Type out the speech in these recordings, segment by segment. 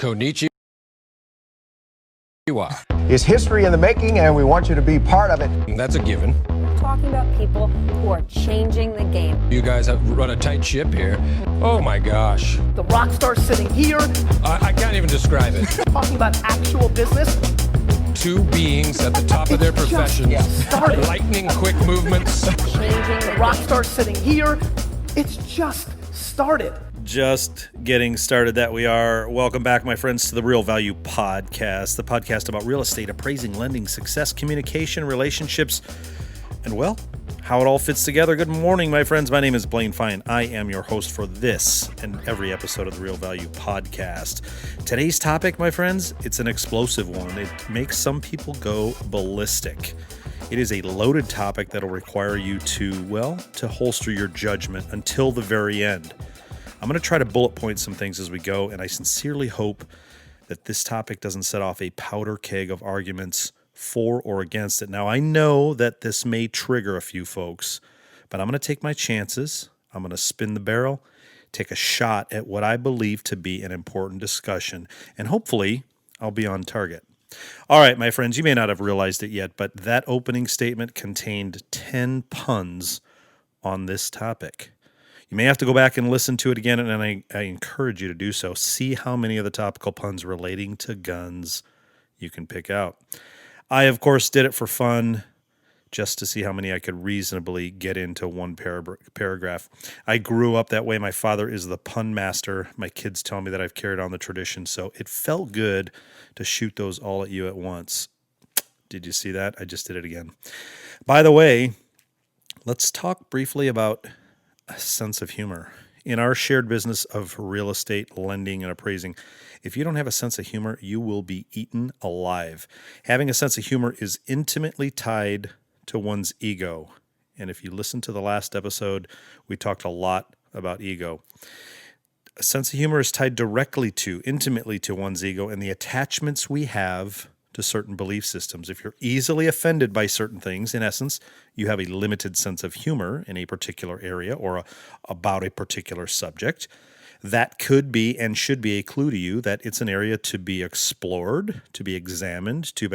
Konnichiwa. It's history in the making, and we want you to be part of it. That's a given. We're talking about people who are changing the game. You guys have run a tight ship here. Oh my gosh. The rock star sitting here. I can't even describe it. Talking about actual business. Two beings at the top of their professions. Started. Lightning quick movements. Changing The rock star sitting here. It's just started. Just getting started that we are. Welcome back, my friends, to the Real Value Podcast, the podcast about real estate appraising, lending, success, communication, relationships, and, well, how it all fits together. Good morning, my friends. My name is Blaine Fine. I am your host for this and every episode of the Real Value Podcast. Today's topic, my friends, it's an explosive one. It makes some people go ballistic. It is a loaded topic that'll require you to holster your judgment until the very end. I'm going to try to bullet point some things as we go, and I sincerely hope that this topic doesn't set off a powder keg of arguments for or against it. Now, I know that this may trigger a few folks, but I'm going to take my chances. I'm going to spin the barrel, take a shot at what I believe to be an important discussion, and hopefully I'll be on target. All right, my friends, you may not have realized it yet, but that opening statement contained 10 puns on this topic. You may have to go back and listen to it again, and I encourage you to do so. See how many of the topical puns relating to guns you can pick out. I, of course, did it for fun, just to see how many I could reasonably get into one paragraph. I grew up that way. My father is the pun master. My kids tell me that I've carried on the tradition, so it felt good to shoot those all at you at once. Did you see that? I just did it again. By the way, let's talk briefly about a sense of humor. In our shared business of real estate, lending, and appraising, if you don't have a sense of humor, you will be eaten alive. Having a sense of humor is intimately tied to one's ego. And if you listen to the last episode, we talked a lot about ego. A sense of humor is tied intimately to one's ego and the attachments we have to certain belief systems. If you're easily offended by certain things, in essence, you have a limited sense of humor in a particular area or about a particular subject. That could be and should be a clue to you that it's an area to be explored, to be examined, to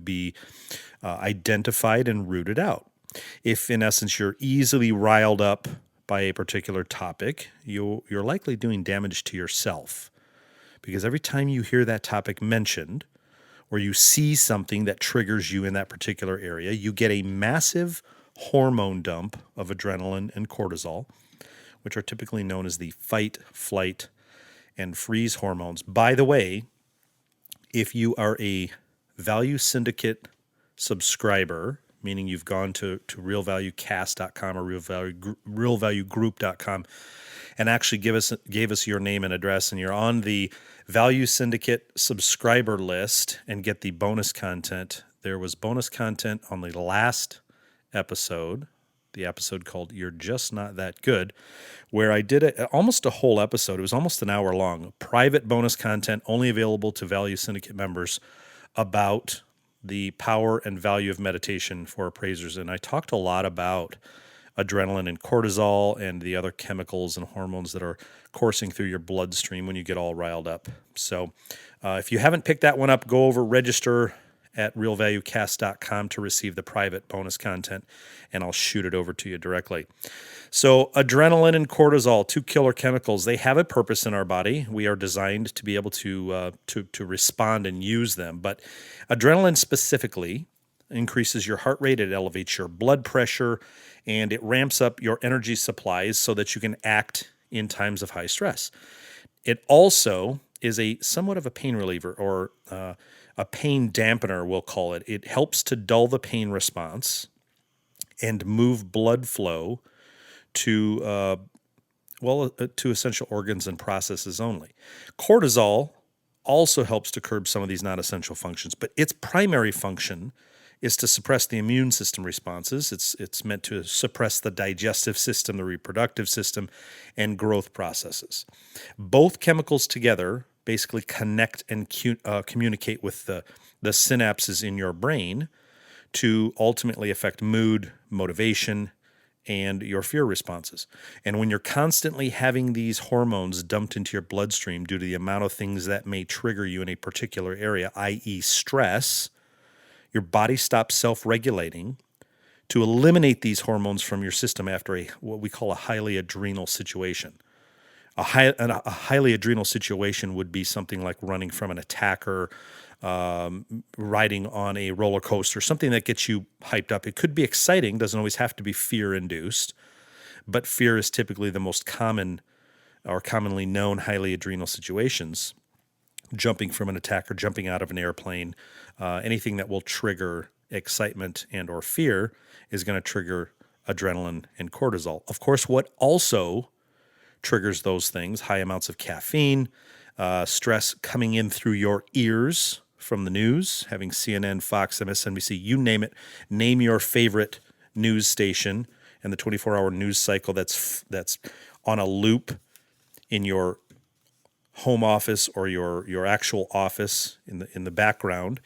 be identified and rooted out. If, in essence, you're easily riled up by a particular topic, you're likely doing damage to yourself. Because every time you hear that topic mentioned, or you see something that triggers you in that particular area, you get a massive hormone dump of adrenaline and cortisol, which are typically known as the fight, flight, and freeze hormones. By the way, if you are a Value Syndicate subscriber, meaning you've gone to realvaluecast.com or realvaluegroup.com and actually gave us your name and address, and you're on the Value Syndicate subscriber list and get the bonus content. There was bonus content on the last episode, the episode called You're Just Not That Good, where I did almost a whole episode. It was almost an hour long. Private bonus content only available to Value Syndicate members about the power and value of meditation for appraisers. And I talked a lot about adrenaline and cortisol and the other chemicals and hormones that are coursing through your bloodstream when you get all riled up. So if you haven't picked that one up, go over, register at realvaluecast.com to receive the private bonus content, and I'll shoot it over to you directly. So adrenaline and cortisol, two killer chemicals, they have a purpose in our body. We are designed to be able to respond and use them. But adrenaline specifically increases your heart rate, it elevates your blood pressure, and it ramps up your energy supplies so that you can act in times of high stress. It also is a somewhat of a pain reliever, or a pain dampener, we'll call it. It helps to dull the pain response and move blood flow to essential organs and processes only. Cortisol also helps to curb some of these non-essential functions, but its primary function is to suppress the immune system responses. It's meant to suppress the digestive system, the reproductive system, and growth processes. Both chemicals together basically connect and communicate with the synapses in your brain to ultimately affect mood, motivation, and your fear responses. And when you're constantly having these hormones dumped into your bloodstream due to the amount of things that may trigger you in a particular area, i.e. stress, your body stops self-regulating to eliminate these hormones from your system after what we call a highly adrenal situation. A highly adrenal situation would be something like running from an attacker, riding on a roller coaster, something that gets you hyped up. It could be exciting, doesn't always have to be fear-induced, but fear is typically the most common or commonly known highly adrenal situations. Jumping from an attacker, jumping out of an airplane, anything that will trigger excitement and or fear is going to trigger adrenaline and cortisol. Of course, what also triggers those things, high amounts of caffeine, stress coming in through your ears from the news, having CNN, Fox, MSNBC, you name it. Name your favorite news station and the 24-hour news cycle that's on a loop in your home office or your actual office in the background.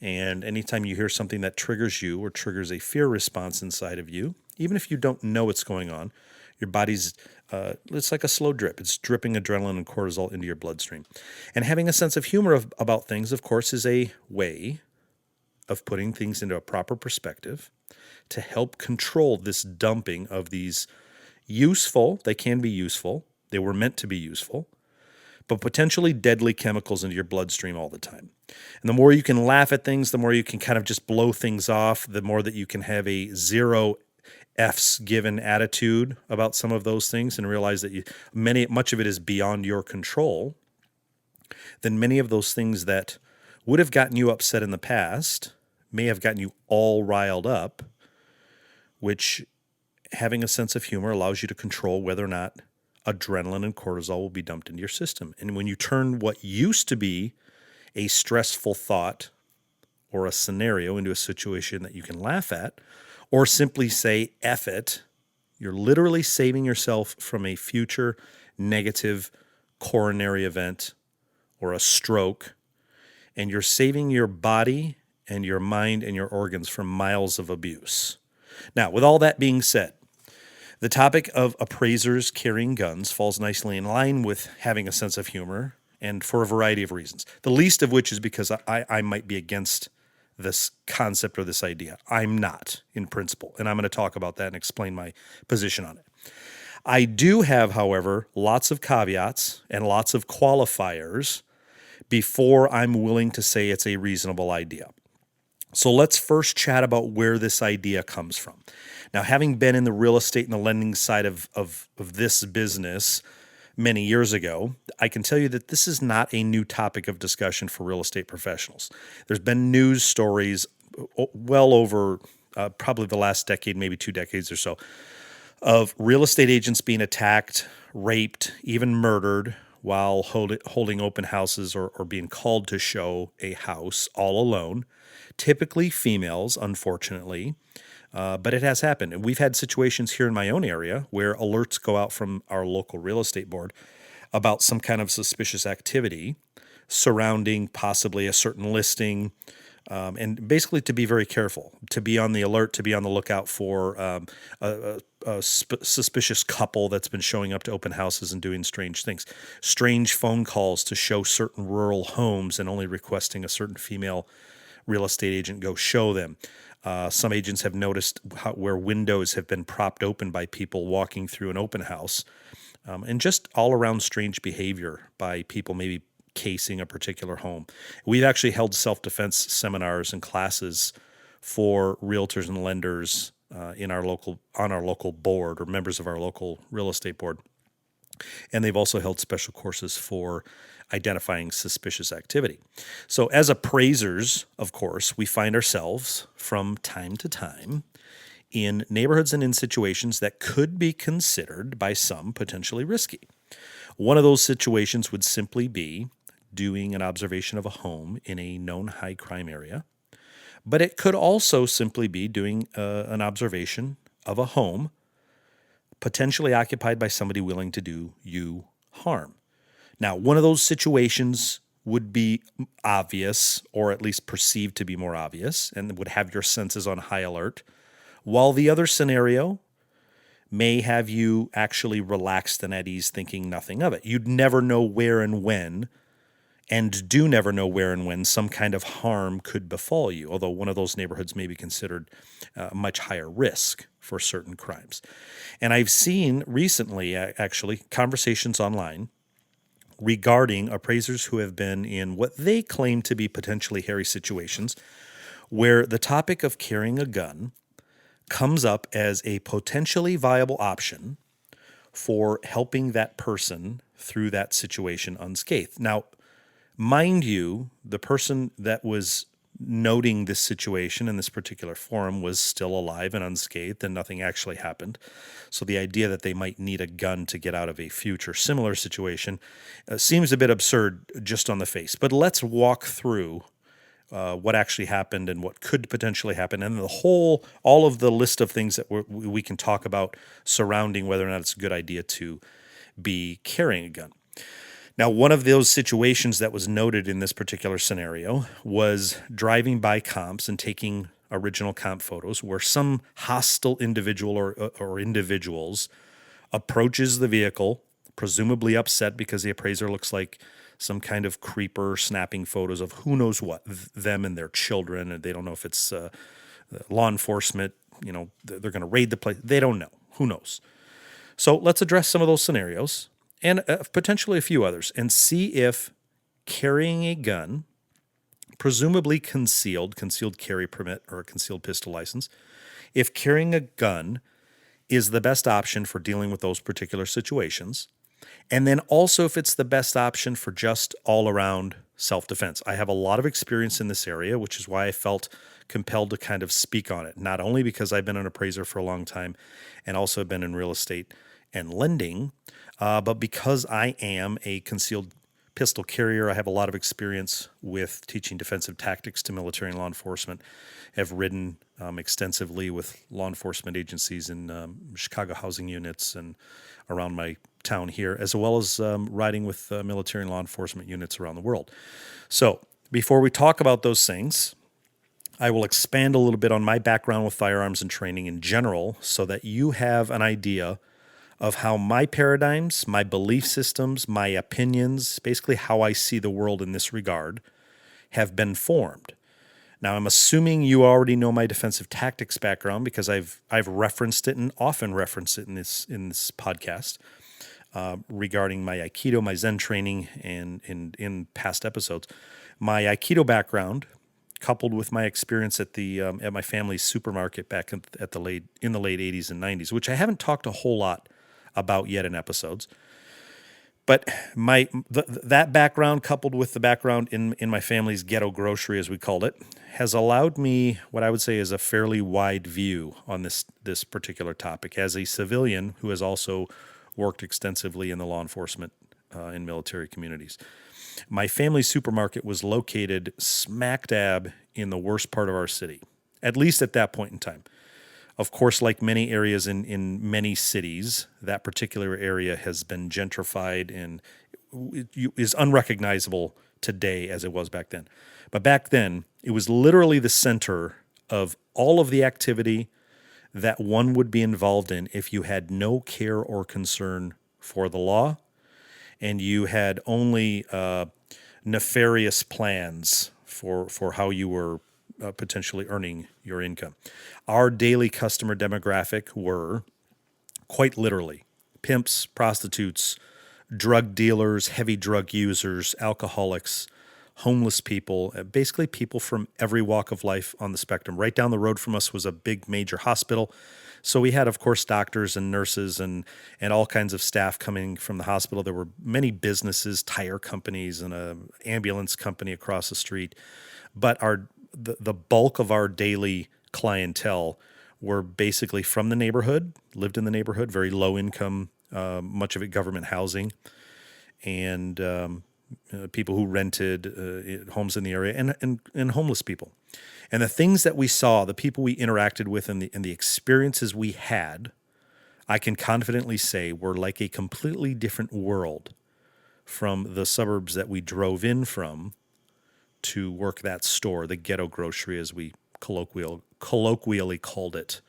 And anytime you hear something that triggers you or triggers a fear response inside of you, even if you don't know what's going on, your body's it's like a slow drip. It's dripping adrenaline and cortisol into your bloodstream. And having a sense of humor about things, of course, is a way of putting things into a proper perspective to help control this dumping of these useful, they can be useful, they were meant to be useful, but potentially deadly chemicals into your bloodstream all the time. And the more you can laugh at things, the more you can kind of just blow things off, the more that you can have a zero F's given attitude about some of those things and realize that much of it is beyond your control, then many of those things that would have gotten you upset in the past may have gotten you all riled up, which having a sense of humor allows you to control whether or not adrenaline and cortisol will be dumped into your system. And when you turn what used to be a stressful thought or a scenario into a situation that you can laugh at, or simply say, F it, you're literally saving yourself from a future negative coronary event or a stroke, and you're saving your body and your mind and your organs from miles of abuse. Now, with all that being said, the topic of appraisers carrying guns falls nicely in line with having a sense of humor, and for a variety of reasons. The least of which is because I might be against this concept or this idea. I'm not, in principle, and I'm going to talk about that and explain my position on it. I do have, however, lots of caveats and lots of qualifiers before I'm willing to say it's a reasonable idea. So let's first chat about where this idea comes from. Now, having been in the real estate and the lending side of this business many years ago, I can tell you that this is not a new topic of discussion for real estate professionals. There's been news stories well over probably the last decade, maybe 2 decades or so, of real estate agents being attacked, raped, even murdered while holding open houses or being called to show a house all alone, typically females, unfortunately. But it has happened. And we've had situations here in my own area where alerts go out from our local real estate board about some kind of suspicious activity surrounding possibly a certain listing, and basically to be very careful, to be on the alert, to be on the lookout for a suspicious couple that's been showing up to open houses and doing strange things, strange phone calls to show certain rural homes and only requesting a certain female real estate agent go show them. Some agents have noticed where windows have been propped open by people walking through an open house, and just all around strange behavior by people maybe casing a particular home. We've actually held self-defense seminars and classes for realtors and lenders on our local board or members of our local real estate board. And they've also held special courses for identifying suspicious activity. So as appraisers, of course, we find ourselves from time to time in neighborhoods and in situations that could be considered by some potentially risky. One of those situations would simply be doing an observation of a home in a known high crime area, but it could also simply be doing an observation of a home potentially occupied by somebody willing to do you harm. Now, one of those situations would be obvious, or at least perceived to be more obvious, and would have your senses on high alert, while the other scenario may have you actually relaxed and at ease thinking nothing of it. You'd never know where and when, and do never know where and when some kind of harm could befall you, although one of those neighborhoods may be considered much higher risk for certain crimes. And I've seen recently, actually, conversations online regarding appraisers who have been in what they claim to be potentially hairy situations where the topic of carrying a gun comes up as a potentially viable option for helping that person through that situation unscathed. Now, mind you, the person that was noting this situation in this particular forum was still alive and unscathed, and nothing actually happened. So the idea that they might need a gun to get out of a future similar situation seems a bit absurd just on the face. But let's walk through what actually happened and what could potentially happen, and all of the list of things that we can talk about surrounding whether or not it's a good idea to be carrying a gun. Now, one of those situations that was noted in this particular scenario was driving by comps and taking original comp photos where some hostile individual or individuals approaches the vehicle, presumably upset because the appraiser looks like some kind of creeper snapping photos of who knows what, them and their children, and they don't know if it's law enforcement, they're going to raid the place. They don't know. Who knows? So let's address some of those scenarios and potentially a few others, and see if carrying a gun, presumably concealed carry permit or a concealed pistol license, if carrying a gun is the best option for dealing with those particular situations, and then also if it's the best option for just all-around self-defense. I have a lot of experience in this area, which is why I felt compelled to kind of speak on it, not only because I've been an appraiser for a long time and also been in real estate and lending, but because I am a concealed pistol carrier. I have a lot of experience with teaching defensive tactics to military and law enforcement. Have ridden extensively with law enforcement agencies in Chicago housing units and around my town here, as well as riding with military and law enforcement units around the world. So before we talk about those things, I will expand a little bit on my background with firearms and training in general so that you have an idea of how my paradigms, my belief systems, my opinions, basically how I see the world in this regard, have been formed. Now, I'm assuming you already know my defensive tactics background because I've referenced it and often referenced it in this podcast regarding my Aikido, my Zen training, and in past episodes. My Aikido background, coupled with my experience at my family's supermarket back in the late 80s and 90s, which I haven't talked a whole lot about yet in episodes. But that background, coupled with the background in my family's ghetto grocery, as we called it, has allowed me what I would say is a fairly wide view on this particular topic as a civilian who has also worked extensively in the law enforcement and military communities. My family's supermarket was located smack dab in the worst part of our city, at least at that point in time. Of course, like many areas in many cities, that particular area has been gentrified and is unrecognizable today as it was back then. But back then, it was literally the center of all of the activity that one would be involved in if you had no care or concern for the law and you had only nefarious plans for how you were potentially earning your income. Our daily customer demographic were, quite literally, pimps, prostitutes, drug dealers, heavy drug users, alcoholics, homeless people, basically people from every walk of life on the spectrum. Right down the road from us was a big major hospital. So we had, of course, doctors and nurses and all kinds of staff coming from the hospital. There were many businesses, tire companies, and an ambulance company across the street. But the bulk of our daily clientele were basically from the neighborhood, lived in the neighborhood, very low income, much of it government housing, and people who rented homes in the area, and homeless people. And the things that we saw, the people we interacted with, and the experiences we had, I can confidently say were like a completely different world from the suburbs that we drove in from to work that store, the ghetto grocery, as we colloquially called it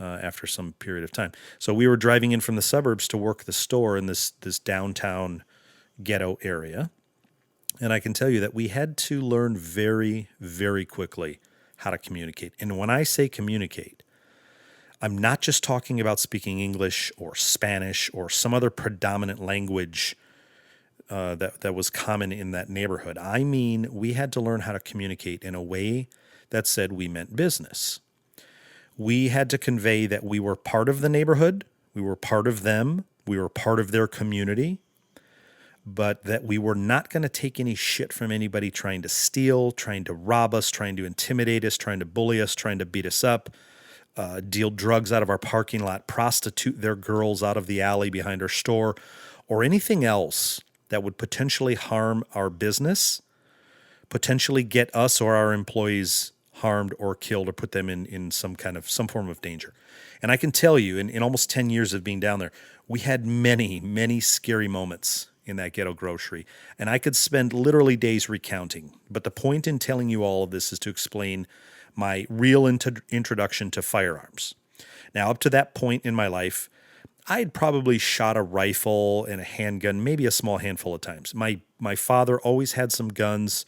after some period of time. So we were driving in from the suburbs to work the store in this downtown ghetto area. And I can tell you that we had to learn very, very quickly how to communicate. And when I say communicate, I'm not just talking about speaking English or Spanish or some other predominant language that was common in that neighborhood. I mean, we had to learn how to communicate in a way that said we meant business. We had to convey that we were part of the neighborhood, we were part of them, we were part of their community, but that we were not going to take any shit from anybody trying to steal, trying to rob us, trying to intimidate us, trying to bully us, trying to beat us up, deal drugs out of our parking lot, prostitute their girls out of the alley behind our store, or anything else that would potentially harm our business, potentially get us or our employees harmed or killed or put them in some form of danger. And I can tell you, in almost 10 years of being down there, we had many, many scary moments in that ghetto grocery. And I could spend literally days recounting. But the point in telling you all of this is to explain my real introduction to firearms. Now, up to that point in my life, I'd probably shot a rifle and a handgun, maybe a small handful of times. My father always had some guns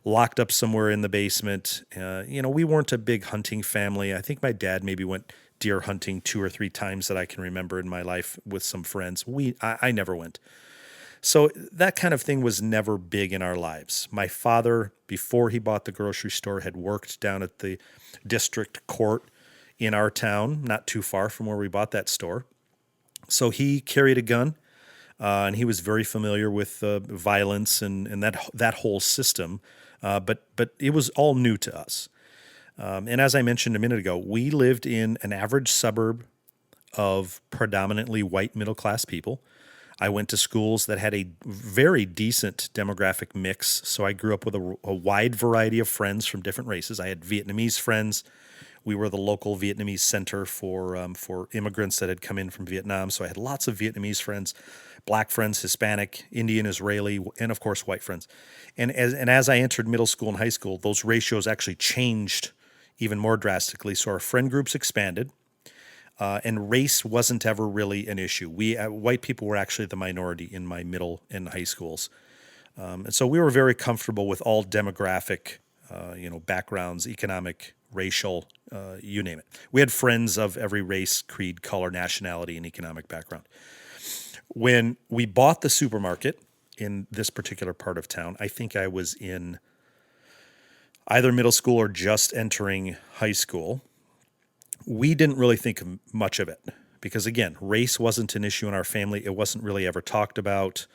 locked up somewhere in the basement. We weren't a big hunting family. I think my dad maybe went deer hunting 2 or 3 times that I can remember in my life with some friends. I never went. So that kind of thing was never big in our lives. My father, before he bought the grocery store, had worked down at the district court in our town, not too far from where we bought that store. So he carried a gun, and he was very familiar with violence and that whole system. But it was all new to us. And as I mentioned a minute ago, we lived in an average suburb of predominantly white middle-class people. I went to schools that had a very decent demographic mix, so I grew up with a wide variety of friends from different races. I had Vietnamese friends. We were the local Vietnamese center for immigrants that had come in from Vietnam, so I had lots of Vietnamese friends, black friends, Hispanic, Indian, Israeli, and of course white friends. And as I entered middle school and high school, those ratios actually changed even more drastically. So our friend groups expanded. And race wasn't ever really an issue. White people were actually the minority in my middle and high schools. And so we were very comfortable with all demographic, backgrounds, economic, racial, you name it. We had friends of every race, creed, color, nationality, and economic background. When we bought the supermarket in this particular part of town, I think I was in either middle school or just entering high school. We didn't really think much of it because, again, race wasn't an issue in our family. It wasn't really ever talked about.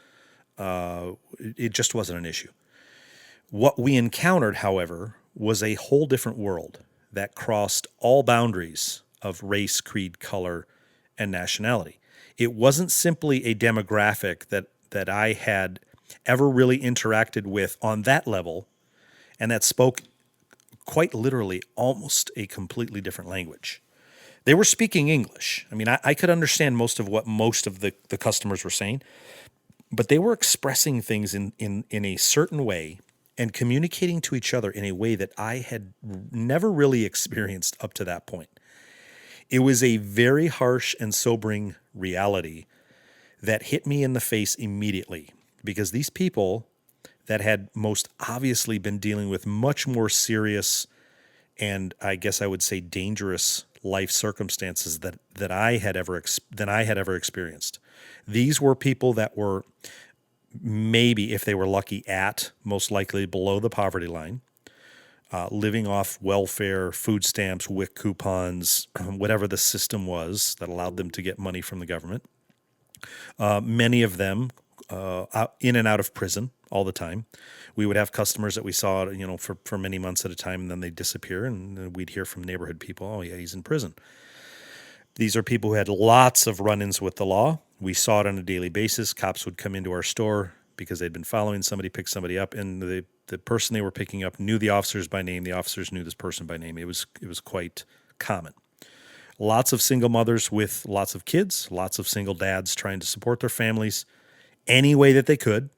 It just wasn't an issue. What we encountered, however, was a whole different world that crossed all boundaries of race, creed, color, and nationality. It wasn't simply a demographic that I had ever really interacted with on that level and that spoke quite literally almost a completely different language. They were speaking English. I mean, I could understand most of what most of the customers were saying, but they were expressing things in a certain way and communicating to each other in a way that I had never really experienced up to that point. It was a very harsh and sobering reality that hit me in the face immediately because these people that had most obviously been dealing with much more serious and I guess I would say dangerous life circumstances that I had ever experienced. These were people that were maybe, if they were lucky, most likely below the poverty line, living off welfare, food stamps, WIC coupons, whatever the system was that allowed them to get money from the government. Many of them in and out of prison all the time. We would have customers that we saw, for many months at a time, and then they'd disappear, and we'd hear from neighborhood people, oh, yeah, he's in prison. These are people who had lots of run-ins with the law. We saw it on a daily basis. Cops would come into our store because they'd been following somebody, pick somebody up, and the person they were picking up knew the officers by name. The officers knew this person by name. It was quite common. Lots of single mothers with lots of kids, lots of single dads trying to support their families any way that they could.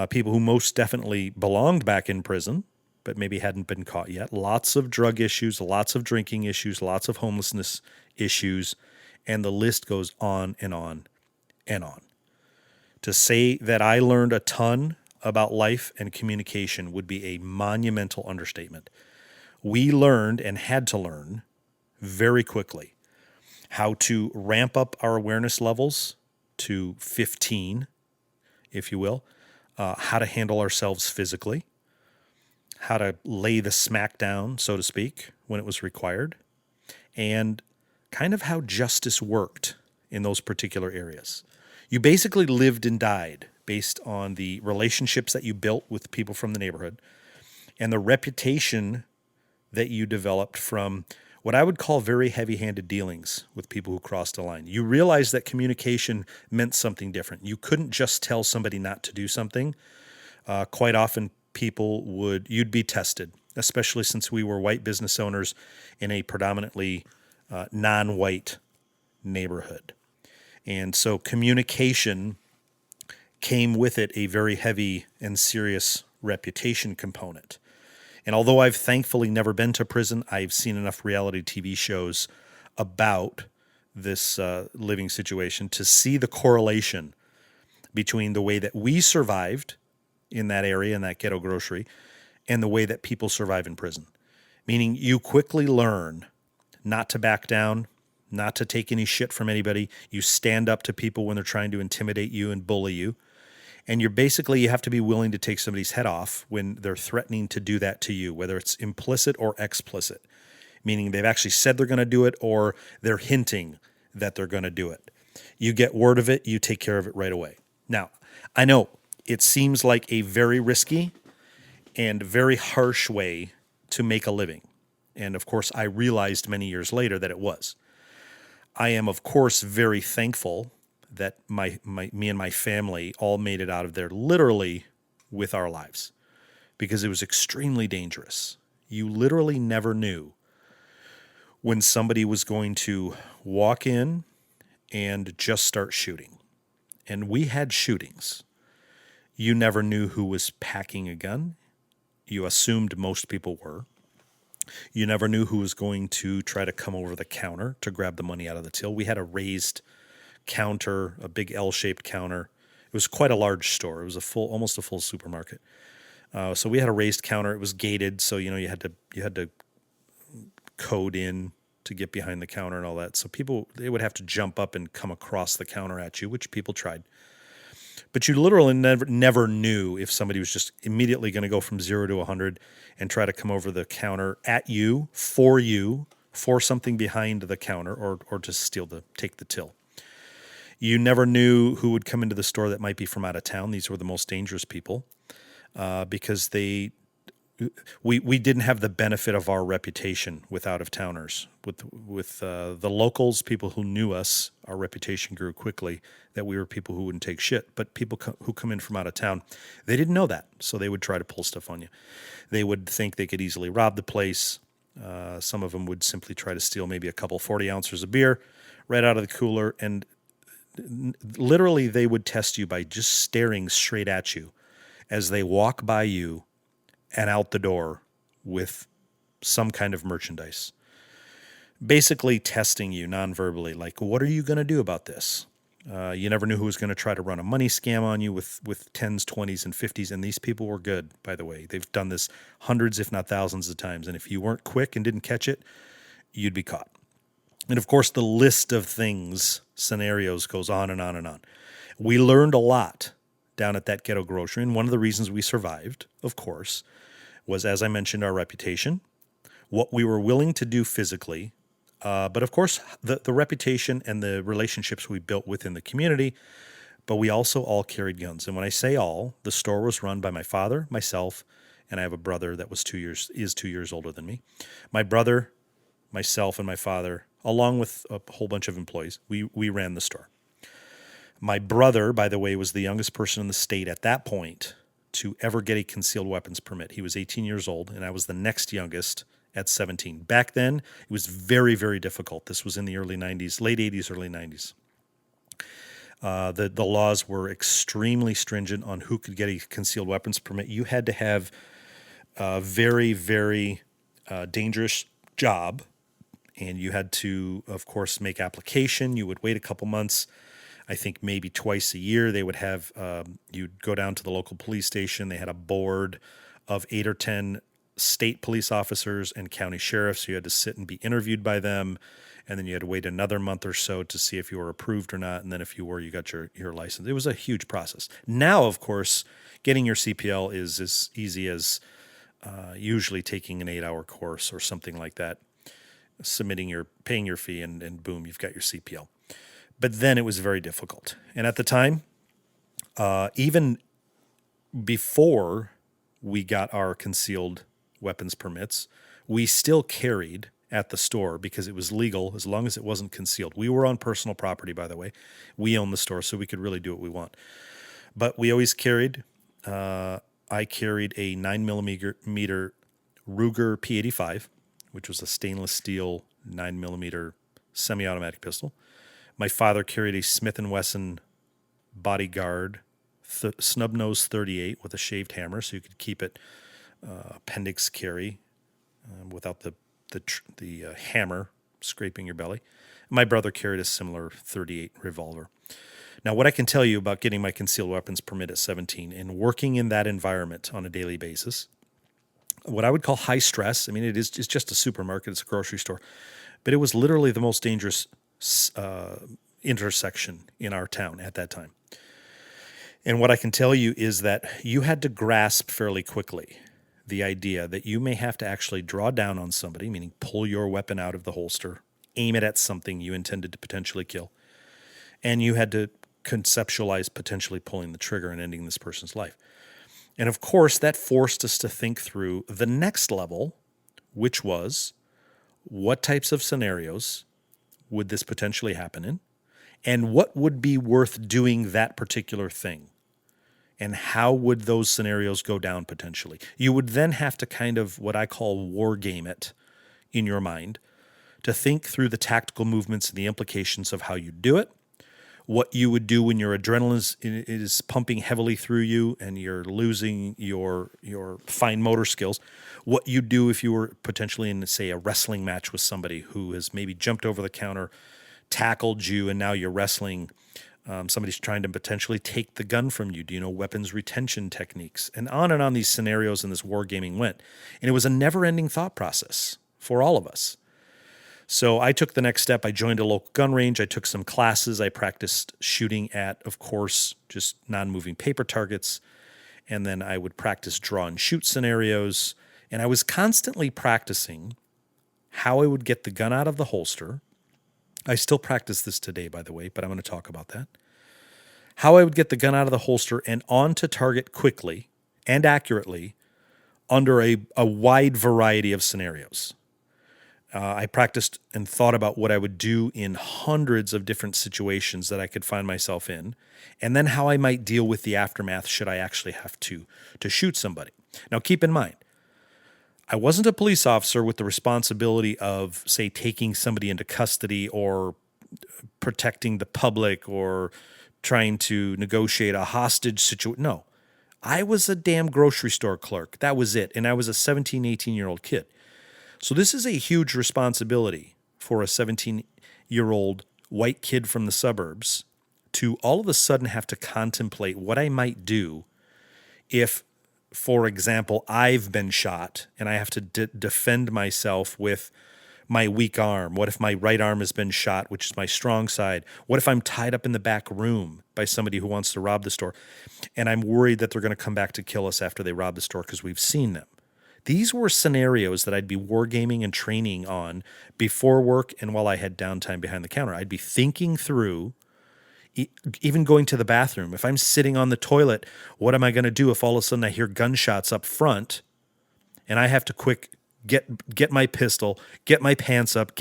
People who most definitely belonged back in prison, but maybe hadn't been caught yet. Lots of drug issues, lots of drinking issues, lots of homelessness issues, and the list goes on and on and on. To say that I learned a ton about life and communication would be a monumental understatement. We learned and had to learn very quickly how to ramp up our awareness levels to 15, if you will, how to handle ourselves physically, how to lay the smack down, so to speak, when it was required, and kind of how justice worked in those particular areas. You basically lived and died based on the relationships that you built with people from the neighborhood and the reputation that you developed from what I would call very heavy-handed dealings with people who crossed the line. You realized that communication meant something different. You couldn't just tell somebody not to do something. Quite often you'd be tested, especially since we were white business owners in a predominantly non-white neighborhood. And so communication came with it a very heavy and serious reputation component. And although I've thankfully never been to prison, I've seen enough reality TV shows about this living situation to see the correlation between the way that we survived in that area, in that ghetto grocery, and the way that people survive in prison. Meaning you quickly learn not to back down, not to take any shit from anybody. You stand up to people when they're trying to intimidate you and bully you. And you have to be willing to take somebody's head off when they're threatening to do that to you, whether it's implicit or explicit, meaning they've actually said they're going to do it or they're hinting that they're going to do it. You get word of it, you take care of it right away. Now, I know it seems like a very risky and very harsh way to make a living. And of course, I realized many years later that it was. I am, of course, very thankful that me and my family all made it out of there literally with our lives, because it was extremely dangerous. You literally never knew when somebody was going to walk in and just start shooting. And we had shootings. You never knew who was packing a gun. You assumed most people were. You never knew who was going to try to come over the counter to grab the money out of the till. We had a raised counter, a big L-shaped counter. It was quite a large store. It was almost a full supermarket. So we had a raised counter. It was gated, so you had to code in to get behind the counter and all that. So they would have to jump up and come across the counter at you, which people tried. But you literally never knew if somebody was just immediately going to go from 0 to 100 and try to come over the counter at you, for something behind the counter, or to take the till. You never knew who would come into the store that might be from out of town. These were the most dangerous people because we didn't have the benefit of our reputation with out-of-towners. With the locals, people who knew us, our reputation grew quickly that we were people who wouldn't take shit. But people who come in from out of town, they didn't know that, so they would try to pull stuff on you. They would think they could easily rob the place. Some of them would simply try to steal maybe a couple 40 ounces of beer right out of the cooler, and literally they would test you by just staring straight at you as they walk by you and out the door with some kind of merchandise. Basically testing you non-verbally, like, what are you going to do about this? You never knew who was going to try to run a money scam on you with 10s, 20s, and 50s, and these people were good, by the way. They've done this hundreds, if not thousands of times, and if you weren't quick and didn't catch it, you'd be caught. And of course, the list of scenarios goes on and on and on. We learned a lot down at that ghetto grocery, and one of the reasons we survived, of course, was, as I mentioned, our reputation, what we were willing to do physically, but of course, the reputation and the relationships we built within the community, but we also all carried guns. And when I say all, the store was run by my father, myself, and I have a brother that is 2 years older than me. My brother, myself, and my father, along with a whole bunch of employees, we ran the store. My brother, by the way, was the youngest person in the state at that point to ever get a concealed weapons permit. He was 18 years old, and I was the next youngest at 17. Back then, it was very, very difficult. This was in the early 90s, late 80s, early 90s. The laws were extremely stringent on who could get a concealed weapons permit. You had to have Very, very dangerous job. And you had to, of course, make application. You would wait a couple months. I think maybe twice a year they would have, you'd go down to the local police station. They had a board of 8 or 10 state police officers and county sheriffs. You had to sit and be interviewed by them. And then you had to wait another month or so to see if you were approved or not. And then if you were, you got your license. It was a huge process. Now, of course, getting your CPL is as easy as usually taking an 8-hour course or something like that, paying your fee, and boom, you've got your CPL. But then it was very difficult. And at the time, even before we got our concealed weapons permits, we still carried at the store because it was legal as long as it wasn't concealed. We were on personal property, by the way. We owned the store, so we could really do what we want. But we always carried, I carried a 9mm Ruger P85, which was a stainless steel 9mm semi-automatic pistol. My father carried a Smith & Wesson Bodyguard snub-nose 38 with a shaved hammer, so you could keep it appendix carry without the hammer scraping your belly. My brother carried a similar 38 revolver. Now, what I can tell you about getting my concealed weapons permit at 17 and working in that environment on a daily basis, what I would call high stress. I mean, it's just a supermarket, it's a grocery store, but it was literally the most dangerous intersection in our town at that time. And what I can tell you is that you had to grasp fairly quickly the idea that you may have to actually draw down on somebody, meaning pull your weapon out of the holster, aim it at something you intended to potentially kill, and you had to conceptualize potentially pulling the trigger and ending this person's life. And of course, that forced us to think through the next level, which was what types of scenarios would this potentially happen in, and what would be worth doing that particular thing, and how would those scenarios go down potentially. You would then have to kind of what I call war game it in your mind to think through the tactical movements and the implications of how you do it, what you would do when your adrenaline is pumping heavily through you and you're losing your fine motor skills, what you do if you were potentially in, say, a wrestling match with somebody who has maybe jumped over the counter, tackled you, and now you're wrestling. Somebody's trying to potentially take the gun from you. Do you know weapons retention techniques? And on these scenarios and this wargaming went. And it was a never-ending thought process for all of us. So I took the next step. I joined a local gun range. I took some classes. I practiced shooting at, of course, just non-moving paper targets. And then I would practice draw and shoot scenarios. And I was constantly practicing how I would get the gun out of the holster. I still practice this today, by the way, but I'm going to talk about that. How I would get the gun out of the holster and onto target quickly and accurately under a wide variety of scenarios. I practiced and thought about what I would do in hundreds of different situations that I could find myself in, and then how I might deal with the aftermath should I actually have to shoot somebody. Now, keep in mind, I wasn't a police officer with the responsibility of, say, taking somebody into custody or protecting the public or trying to negotiate a hostage situation. No, I was a damn grocery store clerk. That was it. And I was a 17, 18-year-old kid. So this is a huge responsibility for a 17-year-old white kid from the suburbs to all of a sudden have to contemplate what I might do if, for example, I've been shot and I have to defend myself with my weak arm. What if my right arm has been shot, which is my strong side? What if I'm tied up in the back room by somebody who wants to rob the store and I'm worried that they're going to come back to kill us after they rob the store because we've seen them? These were scenarios that I'd be wargaming and training on before work and while I had downtime behind the counter. I'd be thinking through, even going to the bathroom. If I'm sitting on the toilet, what am I going to do if all of a sudden I hear gunshots up front and I have to quick get my pistol, get my pants up,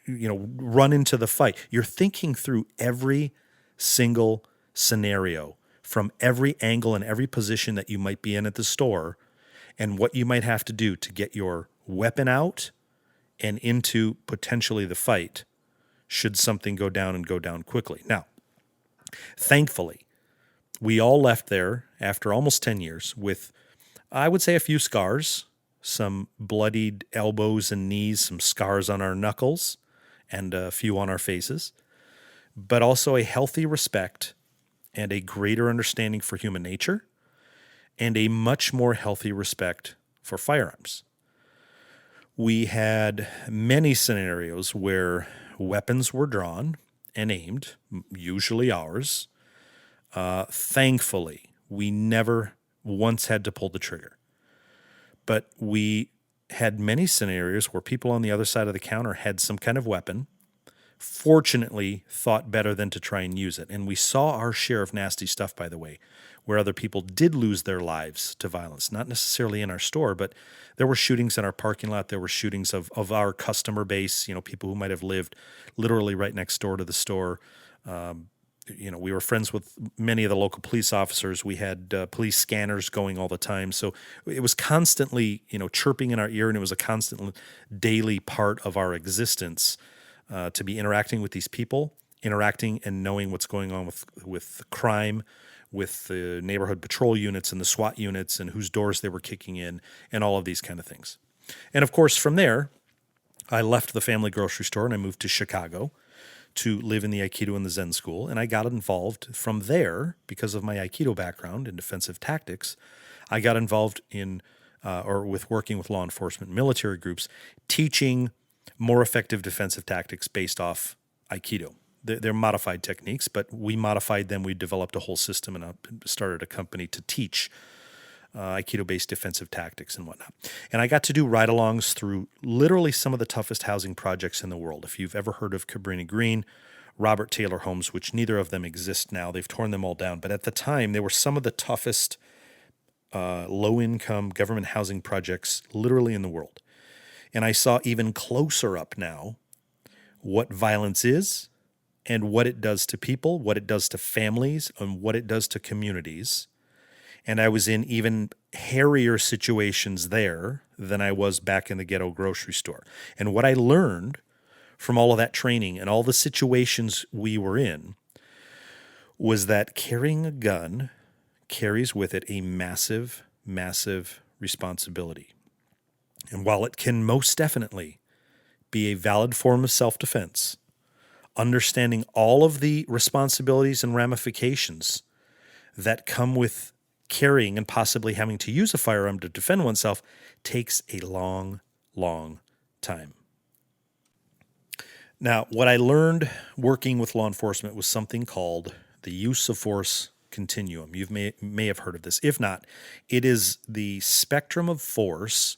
run into the fight? You're thinking through every single scenario from every angle and every position that you might be in at the store, and what you might have to do to get your weapon out and into potentially the fight should something go down and go down quickly. Now, thankfully, we all left there after almost 10 years with I would say a few scars, some bloodied elbows and knees, some scars on our knuckles, and a few on our faces, but also a healthy respect and a greater understanding for human nature and a much more healthy respect for firearms. We had many scenarios where weapons were drawn and aimed, usually ours. Thankfully, we never once had to pull the trigger. But we had many scenarios where people on the other side of the counter had some kind of weapon, fortunately thought better than to try and use it. And we saw our share of nasty stuff, by the way, where other people did lose their lives to violence, not necessarily in our store, but there were shootings in our parking lot. There were shootings of our customer base, people who might have lived literally right next door to the store. We were friends with many of the local police officers. We had police scanners going all the time. So it was constantly, chirping in our ear, and it was a constant daily part of our existence to be interacting with these people, interacting and knowing what's going on with crime, with the neighborhood patrol units and the SWAT units and whose doors they were kicking in and all of these kind of things. And of course, from there, I left the family grocery store and I moved to Chicago to live in the Aikido and the Zen school. And I got involved from there because of my Aikido background in defensive tactics. I got involved with working with law enforcement military groups, teaching more effective defensive tactics based off Aikido. They're modified techniques, but we modified them. We developed a whole system and started a company to teach Aikido-based defensive tactics and whatnot. And I got to do ride-alongs through literally some of the toughest housing projects in the world. If you've ever heard of Cabrini Green, Robert Taylor homes, which neither of them exist now, they've torn them all down. But at the time, they were some of the toughest low-income government housing projects literally in the world. And I saw even closer up now what violence is and what it does to people, what it does to families, and what it does to communities. And I was in even hairier situations there than I was back in the ghetto grocery store. And what I learned from all of that training and all the situations we were in was that carrying a gun carries with it a massive, massive responsibility. And while it can most definitely be a valid form of self-defense, understanding all of the responsibilities and ramifications that come with carrying and possibly having to use a firearm to defend oneself takes a long, long time. Now, what I learned working with law enforcement was something called the use of force continuum. You may have heard of this. If not, it is the spectrum of force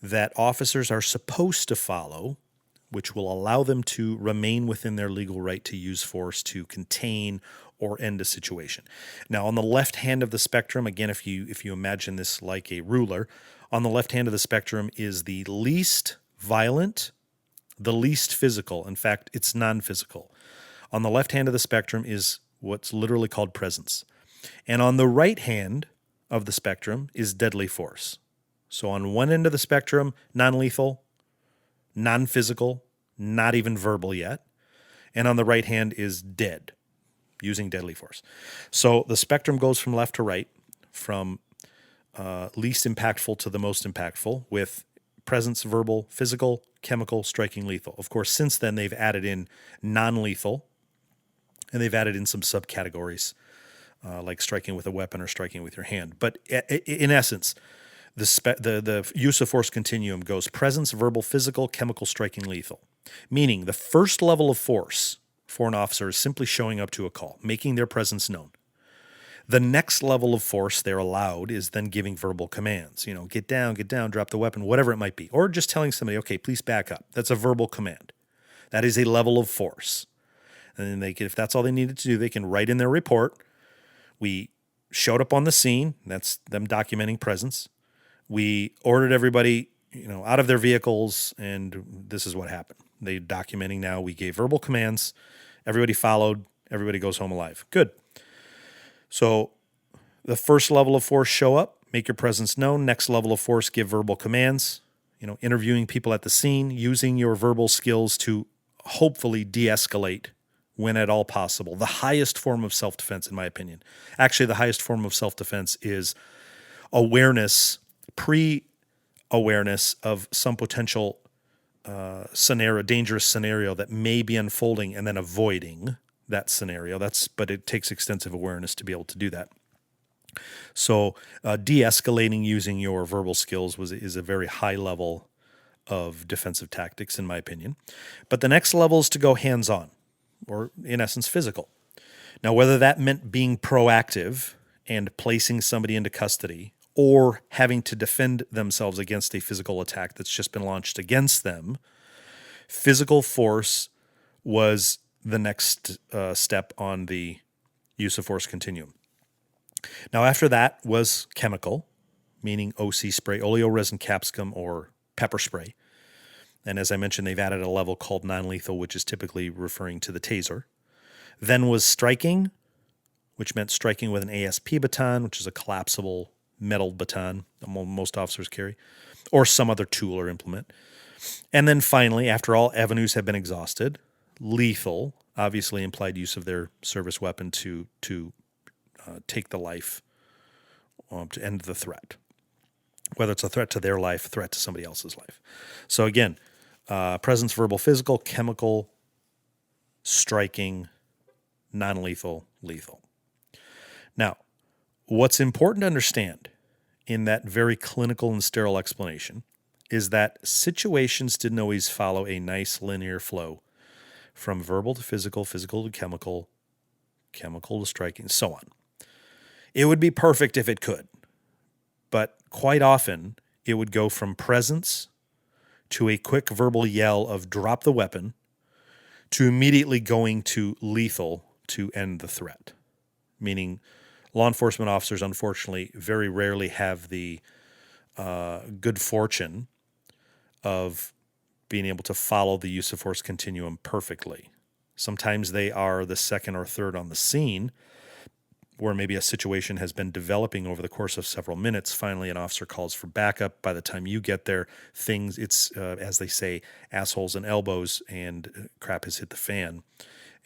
that officers are supposed to follow, which will allow them to remain within their legal right to use force to contain or end a situation. Now, on the left hand of the spectrum, again, if you imagine this like a ruler, on the left hand of the spectrum is the least violent, the least physical. In fact, it's non-physical. On the left hand of the spectrum is what's literally called presence. And on the right hand of the spectrum is deadly force. So on one end of the spectrum, non-lethal, non-physical, not even verbal yet. And on the right hand is dead, using deadly force. So the spectrum goes from left to right, from least impactful to the most impactful, with presence, verbal, physical, chemical, striking, lethal. Of course, since then, they've added in non-lethal, and they've added in some subcategories, like striking with a weapon or striking with your hand. But in essence, the use of force continuum goes presence, verbal, physical, chemical, striking, lethal. Meaning the first level of force for an officer is simply showing up to a call, making their presence known. The next level of force they're allowed is then giving verbal commands. Get down, drop the weapon, whatever it might be. Or just telling somebody, okay, please back up. That's a verbal command. That is a level of force. And then if that's all they needed to do, they can write in their report, we showed up on the scene. That's them documenting presence. We ordered everybody, out of their vehicles, and this is what happened. They're documenting now. We gave verbal commands. Everybody followed. Everybody goes home alive. Good. So the first level of force, show up, make your presence known. Next level of force, give verbal commands. Interviewing people at the scene, using your verbal skills to hopefully de-escalate when at all possible. The highest form of self-defense, in my opinion. Actually, the highest form of self-defense is awareness, pre-awareness of some potential dangerous scenario that may be unfolding, and then avoiding that scenario. But it takes extensive awareness to be able to do that. So de-escalating using your verbal skills is a very high level of defensive tactics, in my opinion. But the next level is to go hands-on, or in essence, physical. Now, whether that meant being proactive and placing somebody into custody, or having to defend themselves against a physical attack that's just been launched against them, physical force was the next step on the use of force continuum. Now, after that was chemical, meaning OC spray, oleoresin capsicum, or pepper spray. And as I mentioned, they've added a level called non-lethal, which is typically referring to the taser. Then was striking, which meant striking with an ASP baton, which is a collapsible metal baton that most officers carry, or some other tool or implement. And then finally, after all avenues have been exhausted, lethal, obviously implied use of their service weapon to take the life, to end the threat, whether it's a threat to their life, a threat to somebody else's life. So again, presence, verbal, physical, chemical, striking, non-lethal, lethal. Now, what's important to understand in that very clinical and sterile explanation is that situations didn't always follow a nice linear flow from verbal to physical, physical to chemical, chemical to striking, so on. It would be perfect if it could, but quite often it would go from presence to a quick verbal yell of drop the weapon to immediately going to lethal to end the threat, meaning law enforcement officers, unfortunately, very rarely have the good fortune of being able to follow the use of force continuum perfectly. Sometimes they are the second or third on the scene, where maybe a situation has been developing over the course of several minutes. Finally, an officer calls for backup. By the time you get there, it's, as they say, assholes and elbows, and crap has hit the fan.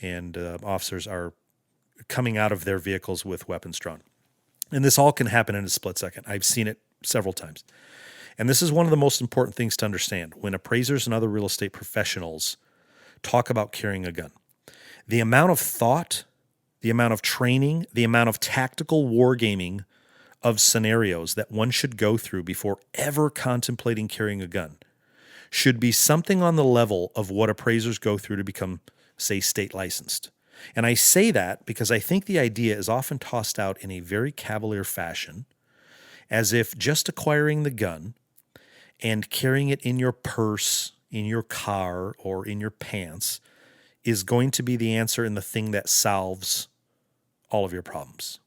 And officers are coming out of their vehicles with weapons drawn. And this all can happen in a split second. I've seen it several times. And this is one of the most important things to understand when appraisers and other real estate professionals talk about carrying a gun. The amount of thought, the amount of training, the amount of tactical wargaming of scenarios that one should go through before ever contemplating carrying a gun should be something on the level of what appraisers go through to become, say, state licensed. And I say that because I think the idea is often tossed out in a very cavalier fashion, as if just acquiring the gun and carrying it in your purse, in your car, or in your pants is going to be the answer and the thing that solves all of your problems.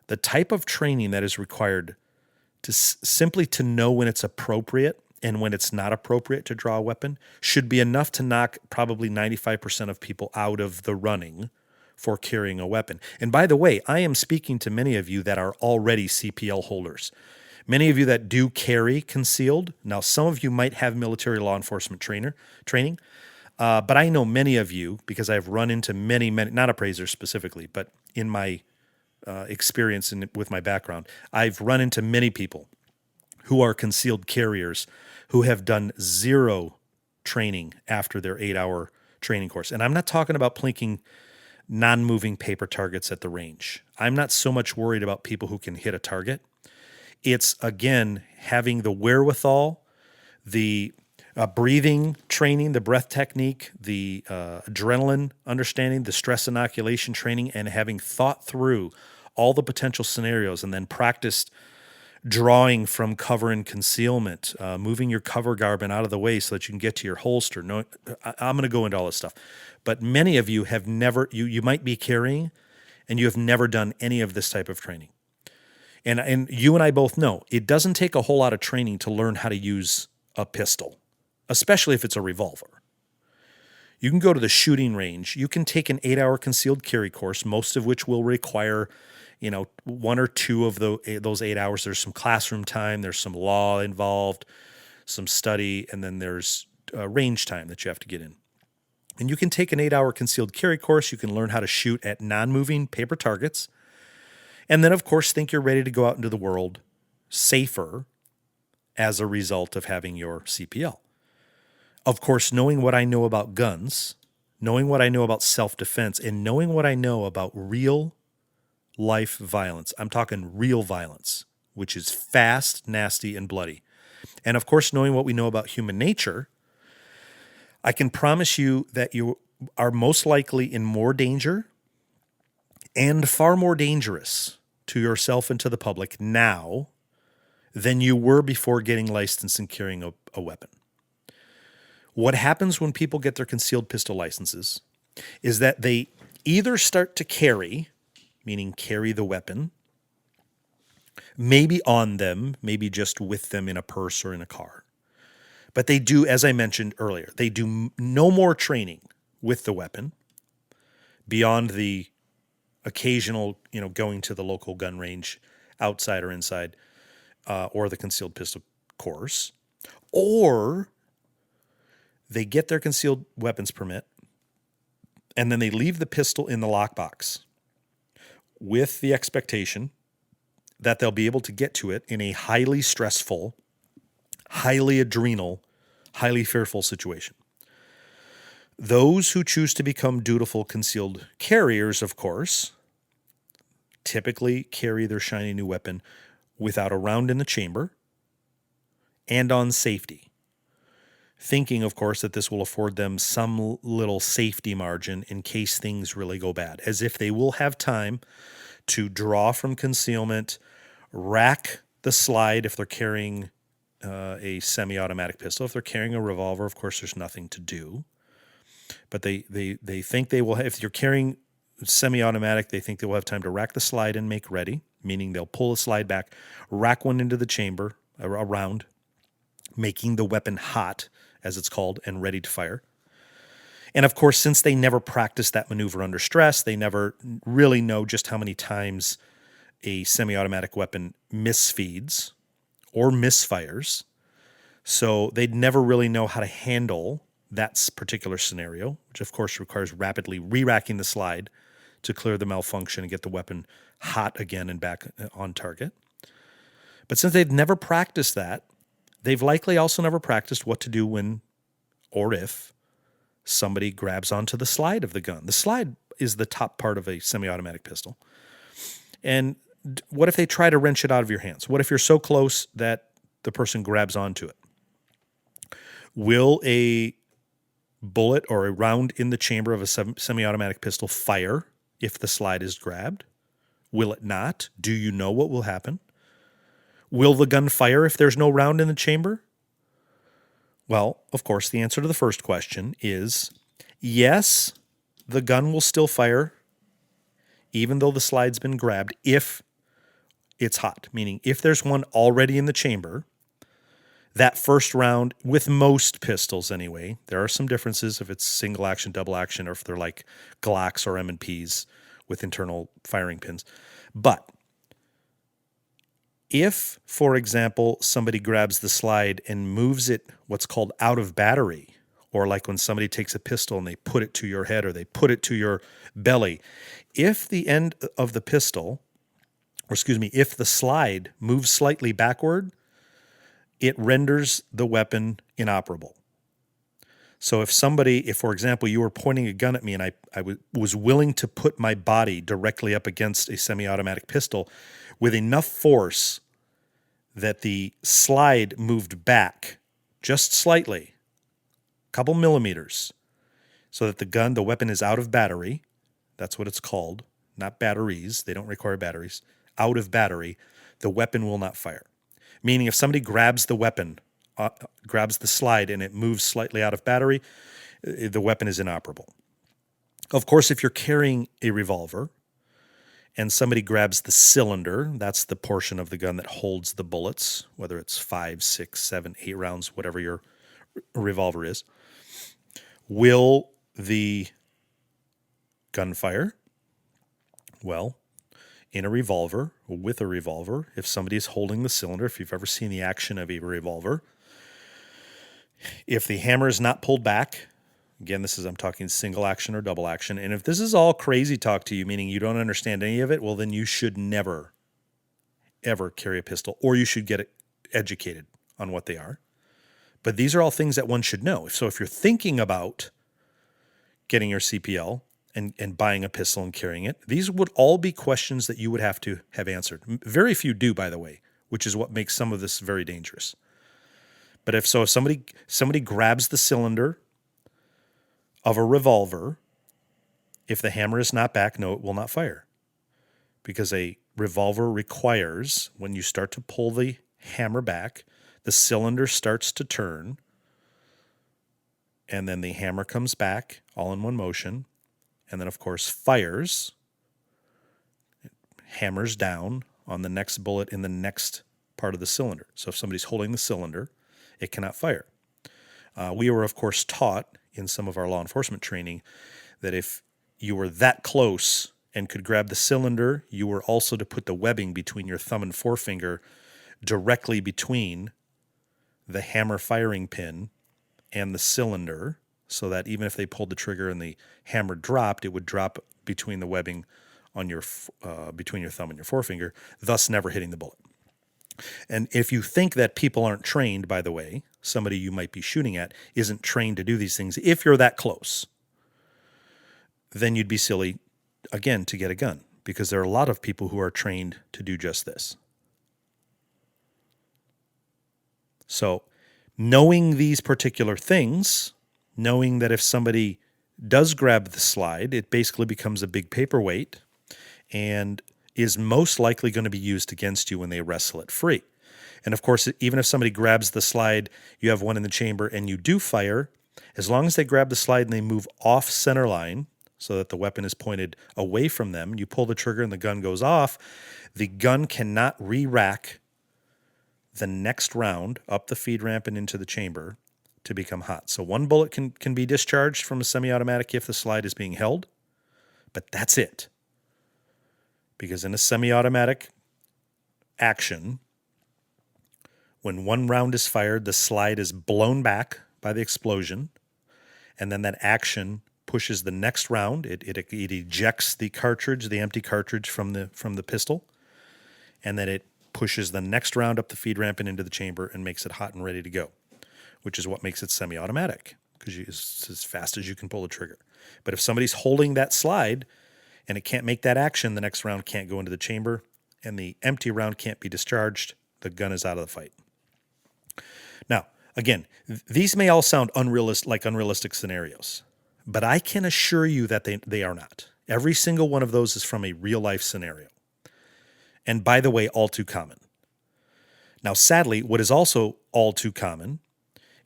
The type of training that is required to simply to know when it's appropriate and when it's not appropriate to draw a weapon should be enough to knock probably 95% of people out of the running for carrying a weapon. And by the way, I am speaking to many of you that are already CPL holders. Many of you that do carry concealed. Now, some of you might have military law enforcement training, but I know many of you, because I've run into many, not appraisers specifically, but in my experience with my background, I've run into many people who are concealed carriers who have done zero training after their 8-hour training course. And I'm not talking about plinking non-moving paper targets at the range. I'm not so much worried about people who can hit a target. It's, again, having the wherewithal, the breathing training, the breath technique, the adrenaline understanding, the stress inoculation training, and having thought through all the potential scenarios and then practiced drawing from cover and concealment, moving your cover garment out of the way so that you can get to your holster. No, I'm going to go into all this stuff. But many of you have never, you might be carrying, and you have never done any of this type of training. And you and I both know it doesn't take a whole lot of training to learn how to use a pistol, especially if it's a revolver. You can go to the shooting range. You can take an 8-hour concealed carry course, most of which will require, 1 or 2 of those 8 hours. There's some classroom time, there's some law involved, some study, and then there's range time that you have to get in. And you can take an 8-hour concealed carry course. You can learn how to shoot at non-moving paper targets. And then, of course, think you're ready to go out into the world safer as a result of having your CPL. Of course, knowing what I know about guns, knowing what I know about self-defense, and knowing what I know about real life violence. I'm talking real violence, which is fast, nasty, and bloody. And of course, knowing what we know about human nature, I can promise you that you are most likely in more danger and far more dangerous to yourself and to the public now than you were before getting licensed and carrying a weapon. What happens when people get their concealed pistol licenses is that they either start to carry, meaning carry the weapon, maybe on them, maybe just with them in a purse or in a car. But they do, as I mentioned earlier, they do no more training with the weapon beyond the occasional, going to the local gun range, outside or inside, or the concealed pistol course, or they get their concealed weapons permit, and then they leave the pistol in the lockbox with the expectation that they'll be able to get to it in a highly stressful, highly adrenal, highly fearful situation. Those who choose to become dutiful concealed carriers, of course, typically carry their shiny new weapon without a round in the chamber and on safety, thinking, of course, that this will afford them some little safety margin in case things really go bad, as if they will have time to draw from concealment, rack the slide if they're carrying a semi-automatic pistol. If they're carrying a revolver, of course, there's nothing to do. But they think they will have, if you're carrying semi-automatic, they think they will have time to rack the slide and make ready, meaning they'll pull the slide back, rack one into the chamber, a round, making the weapon hot, as it's called, and ready to fire. And of course, since they never practiced that maneuver under stress, they never really know just how many times a semi-automatic weapon misfeeds or misfires. So they'd never really know how to handle that particular scenario, which of course requires rapidly re-racking the slide to clear the malfunction and get the weapon hot again and back on target. But since they've never practiced that, they've likely also never practiced what to do when or if somebody grabs onto the slide of the gun. The slide is the top part of a semi-automatic pistol. And what if they try to wrench it out of your hands? What if you're so close that the person grabs onto it? Will a bullet or a round in the chamber of a semi-automatic pistol fire if the slide is grabbed? Will it not? Do you know what will happen? Will the gun fire if there's no round in the chamber? Well, of course, the answer to the first question is yes, the gun will still fire even though the slide's been grabbed if it's hot, meaning if there's one already in the chamber, that first round, with most pistols anyway, there are some differences if it's single action, double action, or if they're like Glocks or M&Ps with internal firing pins. But if, for example, somebody grabs the slide and moves it what's called out of battery, or like when somebody takes a pistol and they put it to your head or they put it to your belly, if the end of the pistol, if the slide moves slightly backward, it renders the weapon inoperable. So if, for example, you were pointing a gun at me and I was willing to put my body directly up against a semi-automatic pistol with enough force that the slide moved back just slightly, a couple millimeters, so that the weapon is out of battery, that's what it's called, not batteries, they don't require batteries, out of battery, the weapon will not fire. Meaning if somebody grabs the weapon, grabs the slide and it moves slightly out of battery, the weapon is inoperable. Of course, if you're carrying a revolver and somebody grabs the cylinder, that's the portion of the gun that holds the bullets, whether it's 5, 6, 7, 8 rounds, whatever your revolver is, will the gun fire? Well, in a revolver, with a revolver, if somebody's holding the cylinder, if you've ever seen the action of a revolver, if the hammer is not pulled back, Again, I'm talking single action or double action. And if this is all crazy talk to you, meaning you don't understand any of it, well, then you should never, ever carry a pistol, or you should get educated on what they are. But these are all things that one should know. So if you're thinking about getting your CPL and buying a pistol and carrying it, these would all be questions that you would have to have answered. Very few do, by the way, which is what makes some of this very dangerous. But if somebody grabs the cylinder of a revolver, if the hammer is not back, no, it will not fire. Because a revolver requires, when you start to pull the hammer back, the cylinder starts to turn, and then the hammer comes back all in one motion, and then, of course, fires, hammers down on the next bullet in the next part of the cylinder. So if somebody's holding the cylinder, it cannot fire. We were, of course, taught in some of our law enforcement training that if you were that close and could grab the cylinder, you were also to put the webbing between your thumb and forefinger directly between the hammer firing pin and the cylinder, so that even if they pulled the trigger and the hammer dropped, it would drop between the webbing on your between your thumb and your forefinger, thus never hitting the bullet. And if you think that people aren't trained, by the way, somebody you might be shooting at isn't trained to do these things, if you're that close, then you'd be silly, again, to get a gun, because there are a lot of people who are trained to do just this. So knowing these particular things, knowing that if somebody does grab the slide, it basically becomes a big paperweight and is most likely going to be used against you when they wrestle it free. And of course, even if somebody grabs the slide, you have one in the chamber and you do fire, as long as they grab the slide and they move off center line so that the weapon is pointed away from them, you pull the trigger and the gun goes off, the gun cannot re-rack the next round up the feed ramp and into the chamber to become hot. So one bullet can be discharged from a semi-automatic if the slide is being held, but that's it. Because in a semi-automatic action, when one round is fired, the slide is blown back by the explosion, and then that action pushes the next round. It ejects the cartridge, the empty cartridge from the pistol, and then it pushes the next round up the feed ramp and into the chamber and makes it hot and ready to go, which is what makes it semi-automatic, because it's as fast as you can pull the trigger. But if somebody's holding that slide and it can't make that action, the next round can't go into the chamber, and the empty round can't be discharged, the gun is out of the fight. Now, again, these may all sound unrealistic scenarios, but I can assure you that they are not. Every single one of those is from a real-life scenario. And by the way, all too common. Now, sadly, what is also all too common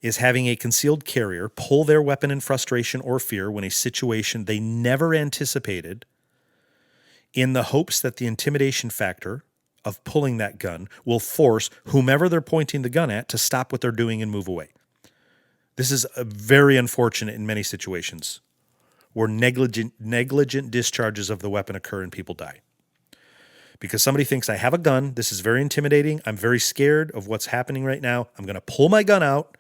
is having a concealed carrier pull their weapon in frustration or fear when a situation they never anticipated, in the hopes that the intimidation factor of pulling that gun will force whomever they're pointing the gun at to stop what they're doing and move away. This is very unfortunate in many situations where negligent discharges of the weapon occur and people die. Because somebody thinks, I have a gun, this is very intimidating, I'm very scared of what's happening right now, I'm going to pull my gun out,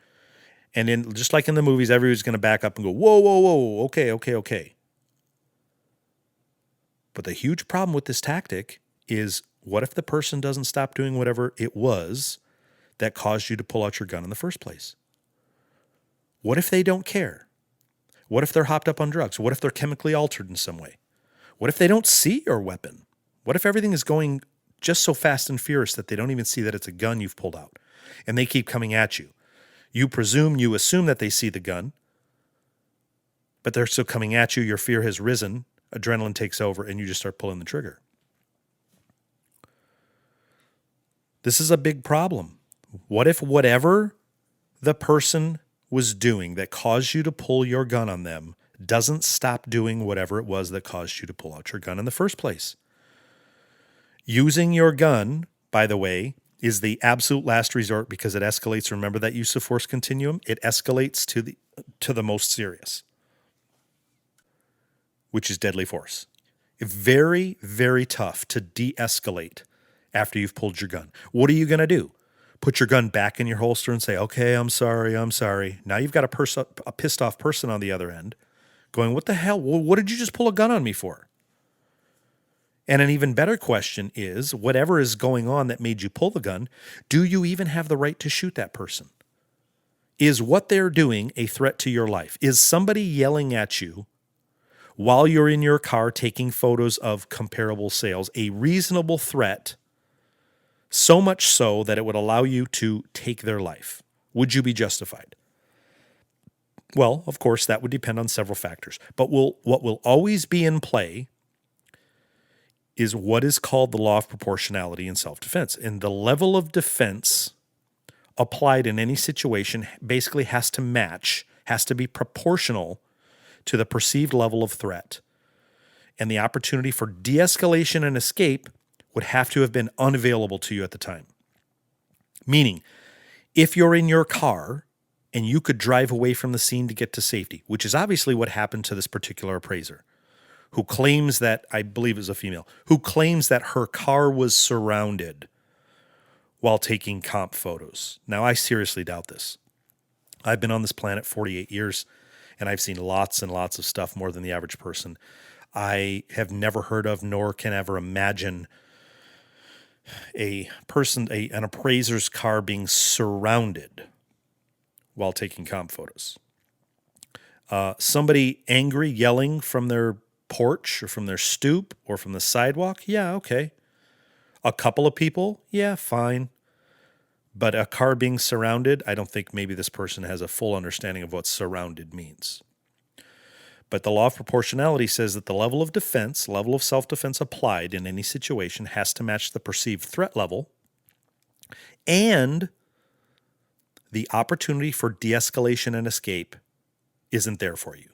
and then just like in the movies, everybody's going to back up and go, whoa, whoa, whoa, okay. But the huge problem with this tactic is, what if the person doesn't stop doing whatever it was that caused you to pull out your gun in the first place? What if they don't care? What if they're hopped up on drugs? What if they're chemically altered in some way? What if they don't see your weapon? What if everything is going just so fast and furious that they don't even see that it's a gun you've pulled out, and they keep coming at you? You assume that they see the gun, but they're still coming at you. Your fear has risen. Adrenaline takes over, and you just start pulling the trigger. This is a big problem. What if whatever the person was doing that caused you to pull your gun on them doesn't stop doing whatever it was that caused you to pull out your gun in the first place? Using your gun, by the way, is the absolute last resort, because it escalates. Remember that use of force continuum? It escalates to the most serious, which is deadly force. Very, very tough to de-escalate after you've pulled your gun. What are you going to do? put your gun back in your holster and say, okay, I'm sorry. Now you've got a pissed off person on the other end going, what the hell? Well, what did you just pull a gun on me for? And an even better question is, whatever is going on that made you pull the gun, do you even have the right to shoot that person? Is what they're doing a threat to your life? Is somebody yelling at you while you're in your car taking photos of comparable sales a reasonable threat, so much so that it would allow you to take their life? Would you be justified? Well, of course, that would depend on several factors. But what will always be in play is what is called the law of proportionality in self-defense. And the level of defense applied in any situation basically has to be proportional to the perceived level of threat. And the opportunity for de-escalation and escape would have to have been unavailable to you at the time. Meaning, if you're in your car and you could drive away from the scene to get to safety, which is obviously what happened to this particular appraiser, who claims that, I believe it was a female, who claims that her car was surrounded while taking comp photos. Now, I seriously doubt this. I've been on this planet 48 years, and I've seen lots and lots of stuff, more than the average person. I have never heard of, nor can ever imagine, an appraiser's car being surrounded while taking comp photos. Somebody angry, yelling from their porch or from their stoop or from the sidewalk, yeah, okay. A couple of people, yeah, fine. But a car being surrounded, I don't think maybe this person has a full understanding of what surrounded means. But the law of proportionality says that the level of self-defense applied in any situation has to match the perceived threat level and the opportunity for de-escalation and escape isn't there for you.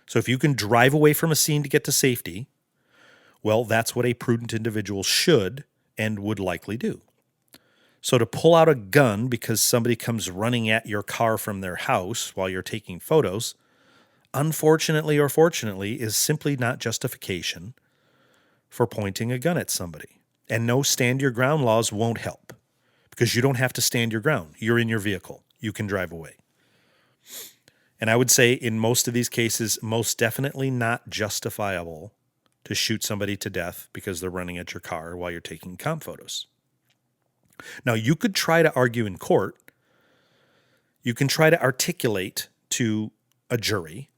So if you can drive away from a scene to get to safety, well, that's what a prudent individual should and would likely do. So to pull out a gun because somebody comes running at your car from their house while you're taking photos, unfortunately or fortunately, is simply not justification for pointing a gun at somebody. And no stand your ground laws won't help because you don't have to stand your ground. You're in your vehicle. You can drive away. And I would say in most of these cases, most definitely not justifiable to shoot somebody to death because they're running at your car while you're taking comp photos. Now, you could try to argue in court. You can try to articulate to a jury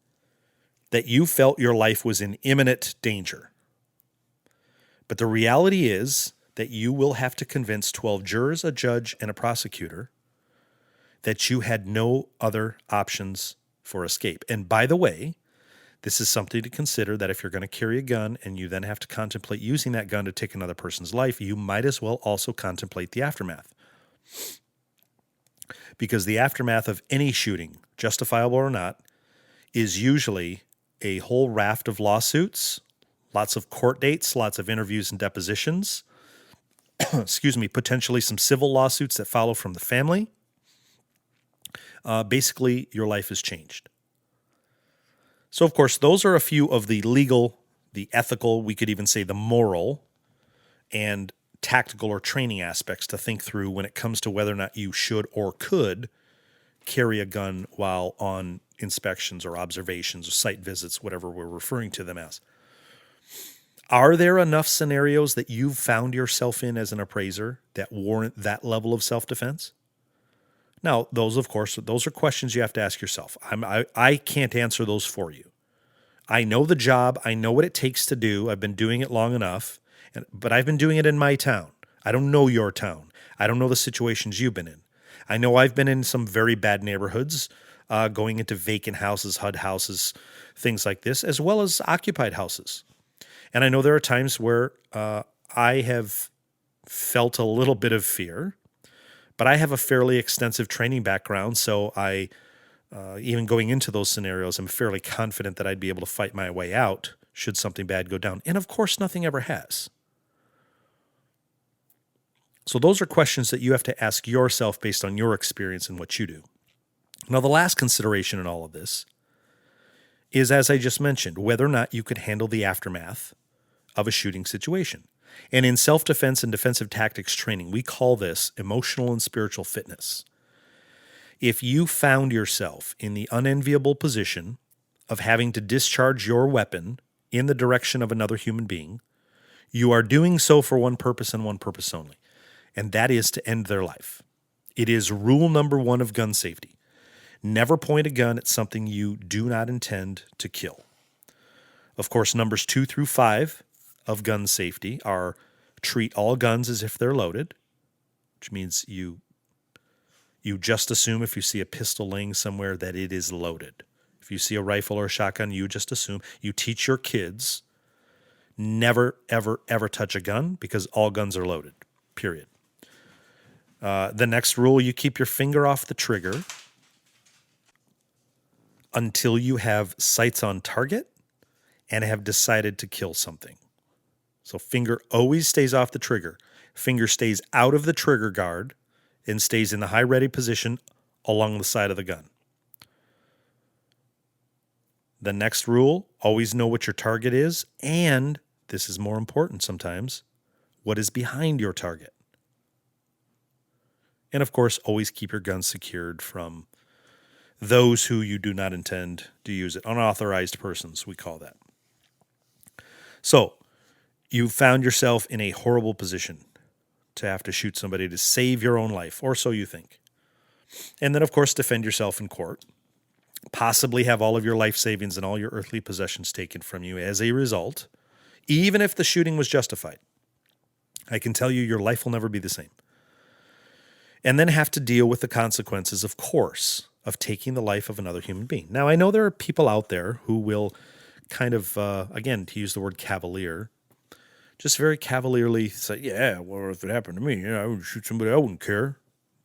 that you felt your life was in imminent danger. But the reality is that you will have to convince 12 jurors, a judge, and a prosecutor that you had no other options for escape. And by the way, this is something to consider, that if you're going to carry a gun and you then have to contemplate using that gun to take another person's life, you might as well also contemplate the aftermath. Because the aftermath of any shooting, justifiable or not, is usually a whole raft of lawsuits, lots of court dates, lots of interviews and depositions, potentially some civil lawsuits that follow from the family. Basically, your life has changed. So, of course, those are a few of the legal, the ethical, we could even say the moral, and tactical or training aspects to think through when it comes to whether or not you should or could carry a gun while on inspections or observations or site visits, whatever we're referring to them as. Are there enough scenarios that you've found yourself in as an appraiser that warrant that level of self-defense? Now, those are questions you have to ask yourself. I can't answer those for you. I know the job. I know what it takes to do. I've been doing it long enough, but I've been doing it in my town. I don't know your town. I don't know the situations you've been in. I know I've been in some very bad neighborhoods, going into vacant houses, HUD houses, things like this, as well as occupied houses. And I know there are times where I have felt a little bit of fear, but I have a fairly extensive training background, so I, even going into those scenarios, I'm fairly confident that I'd be able to fight my way out should something bad go down. And of course, nothing ever has. So those are questions that you have to ask yourself based on your experience and what you do. Now, the last consideration in all of this is, as I just mentioned, whether or not you could handle the aftermath of a shooting situation. And in self-defense and defensive tactics training, we call this emotional and spiritual fitness. If you found yourself in the unenviable position of having to discharge your weapon in the direction of another human being, you are doing so for one purpose and one purpose only, and that is to end their life. It is rule number 1 of gun safety. Never point a gun at something you do not intend to kill. Of course, numbers 2 through 5 of gun safety are treat all guns as if they're loaded, which means you just assume if you see a pistol laying somewhere that it is loaded. If you see a rifle or a shotgun, you just assume. You teach your kids never, ever, ever touch a gun because all guns are loaded, period. The next rule, you keep your finger off the trigger until you have sights on target and have decided to kill something. So finger always stays off the trigger. Finger stays out of the trigger guard and stays in the high ready position along the side of the gun. The next rule, always know what your target is, and this is more important sometimes, what is behind your target. And of course, always keep your gun secured from those who you do not intend to use it. Unauthorized persons, we call that. So, you found yourself in a horrible position to have to shoot somebody to save your own life, or so you think. And then, of course, defend yourself in court. Possibly have all of your life savings and all your earthly possessions taken from you as a result, even if the shooting was justified. I can tell you your life will never be the same. And then have to deal with the consequences, of course, of taking the life of another human being. Now, I know there are people out there who will kind of, again, to use the word cavalier, just very cavalierly say, yeah, well, if it happened to me, I would shoot somebody, I wouldn't care.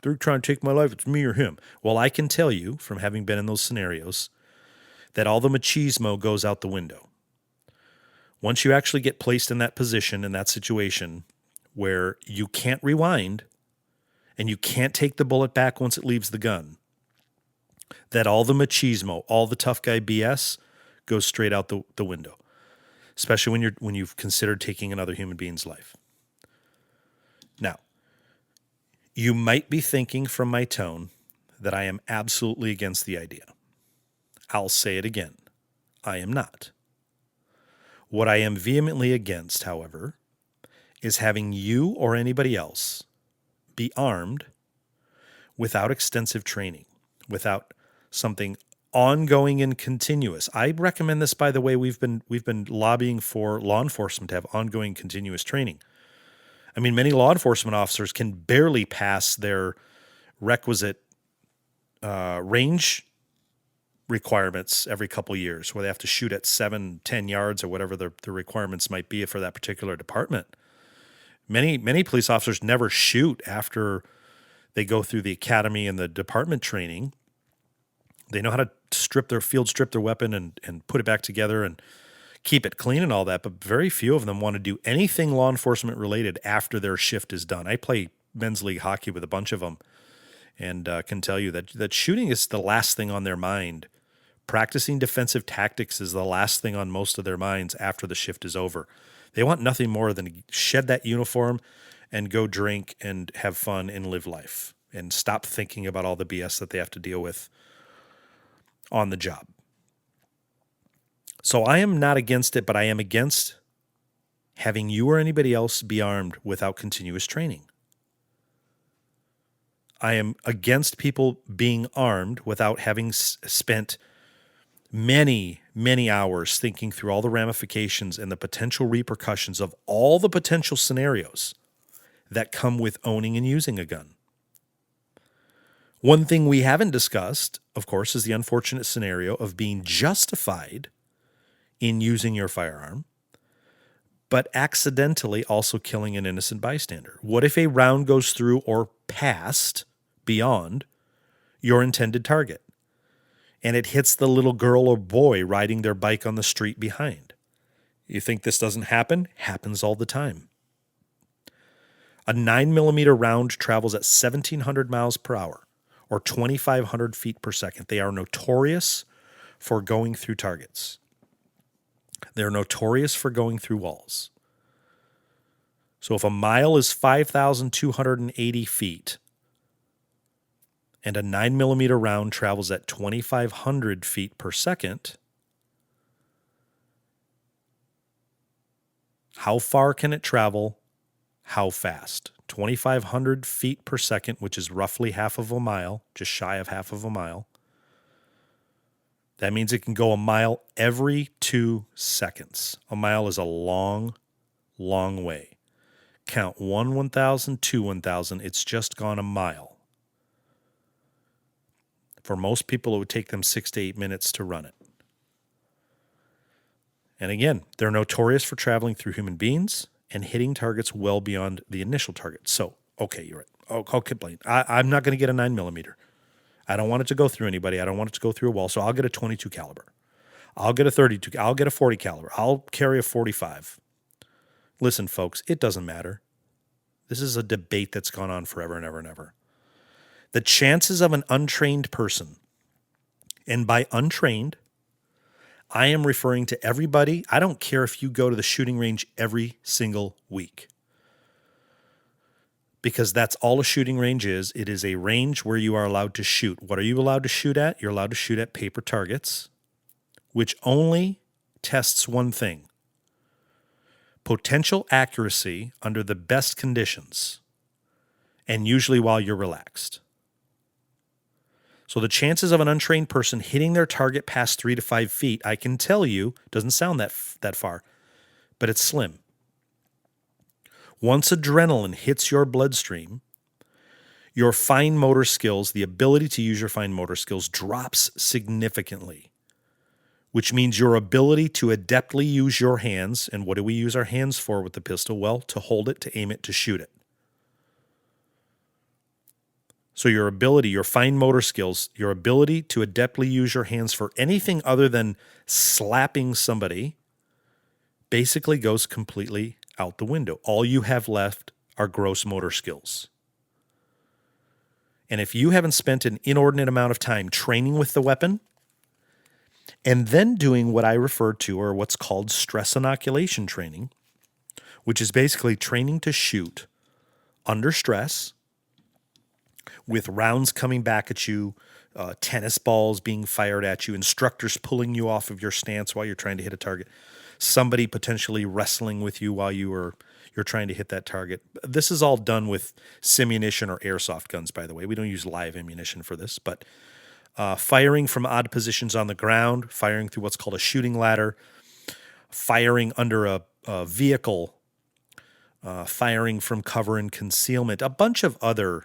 They're trying to take my life, it's me or him. Well, I can tell you, from having been in those scenarios, that all the machismo goes out the window. Once you actually get placed in that position, in that situation, where you can't rewind, and you can't take the bullet back once it leaves the gun, that all the machismo, all the tough guy BS goes straight out the window, especially when you've considered taking another human being's life. Now, you might be thinking from my tone that I am absolutely against the idea. I'll say it again. I am not. What I am vehemently against, however, is having you or anybody else be armed without extensive training, without something ongoing and continuous. I recommend this, by the way. We've been lobbying for law enforcement to have ongoing continuous training. I mean, many law enforcement officers can barely pass their requisite range requirements every couple years, where they have to shoot at 7-10 yards or whatever the requirements might be for that particular department. Many police officers never shoot after they go through the academy and the department training. They know how to strip their weapon and put it back together and keep it clean and all that, but very few of them want to do anything law enforcement related after their shift is done. I play men's league hockey with a bunch of them, and can tell you that shooting is the last thing on their mind. Practicing defensive tactics is the last thing on most of their minds after the shift is over. They want nothing more than to shed that uniform and go drink and have fun and live life and stop thinking about all the BS that they have to deal with on the job. So I am not against it, but I am against having you or anybody else be armed without continuous training. I am against people being armed without having spent many, many hours thinking through all the ramifications and the potential repercussions of all the potential scenarios that come with owning and using a gun. One thing we haven't discussed, of course, is the unfortunate scenario of being justified in using your firearm, but accidentally also killing an innocent bystander. What if a round goes through or past beyond your intended target, and it hits the little girl or boy riding their bike on the street behind? You think this doesn't happen? Happens all the time. A 9mm round travels at 1,700 miles per hour, or 2,500 feet per second. They are notorious for going through targets. They're notorious for going through walls. So if a mile is 5,280 feet and a 9mm round travels at 2,500 feet per second, how far can it travel? How fast? 2,500 feet per second, which is roughly half of a mile, just shy of half of a mile. That means it can go a mile every 2 seconds. A mile is a long, long way. Count 1 1,000, 2 1,000. It's just gone a mile. For most people, it would take them 6 to 8 minutes to run it. And again, they're notorious for traveling through human beings and hitting targets well beyond the initial target. So, okay, you're right. Oh, okay, Blaine, I'm not going to get a 9mm. I don't want it to go through anybody. I don't want it to go through a wall. So I'll get a 22 caliber. I'll get a 32. I'll get a 40 caliber. I'll carry a 45. Listen, folks, it doesn't matter. This is a debate that's gone on forever and ever and ever. The chances of an untrained person, and by untrained, I am referring to everybody. I don't care if you go to the shooting range every single week, because that's all a shooting range is. It is a range where you are allowed to shoot. What are you allowed to shoot at? You're allowed to shoot at paper targets, which only tests one thing: potential accuracy under the best conditions, and usually while you're relaxed. So the chances of an untrained person hitting their target past 3 to 5 feet, I can tell you, doesn't sound that far, but it's slim. Once adrenaline hits your bloodstream, your fine motor skills, the ability to use your fine motor skills, drops significantly, which means your ability to adeptly use your hands. And what do we use our hands for with the pistol? Well, to hold it, to aim it, to shoot it. So your ability, your fine motor skills, your ability to adeptly use your hands for anything other than slapping somebody basically goes completely out the window. All you have left are gross motor skills. And if you haven't spent an inordinate amount of time training with the weapon and then doing what I refer to, or what's called stress inoculation training, which is basically training to shoot under stress, with rounds coming back at you, tennis balls being fired at you, instructors pulling you off of your stance while you're trying to hit a target, somebody potentially wrestling with you while you're trying to hit that target. This is all done with simunition or airsoft guns, by the way. We don't use live ammunition for this, but firing from odd positions on the ground, firing through what's called a shooting ladder, firing under a vehicle, firing from cover and concealment, a bunch of other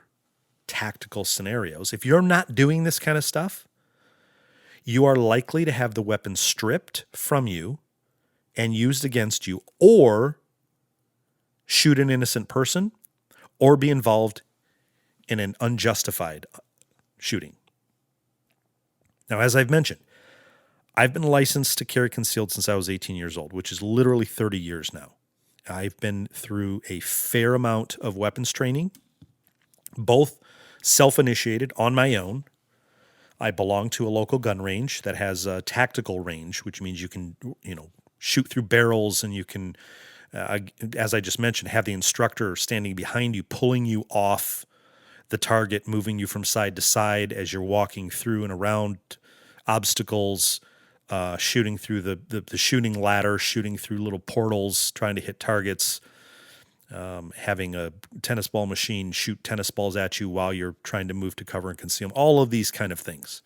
tactical scenarios. If you're not doing this kind of stuff, you are likely to have the weapon stripped from you and used against you, or shoot an innocent person, or be involved in an unjustified shooting. Now, as I've mentioned, I've been licensed to carry concealed since I was 18 years old, which is literally 30 years now. I've been through a fair amount of weapons training, both self-initiated on my own. I belong to a local gun range that has a tactical range, which means you can, shoot through barrels, and you can, as I just mentioned, have the instructor standing behind you, pulling you off the target, moving you from side to side as you're walking through and around obstacles, shooting through the shooting ladder, shooting through little portals, trying to hit targets, having a tennis ball machine shoot tennis balls at you while you're trying to move to cover and conceal. All of these kind of things.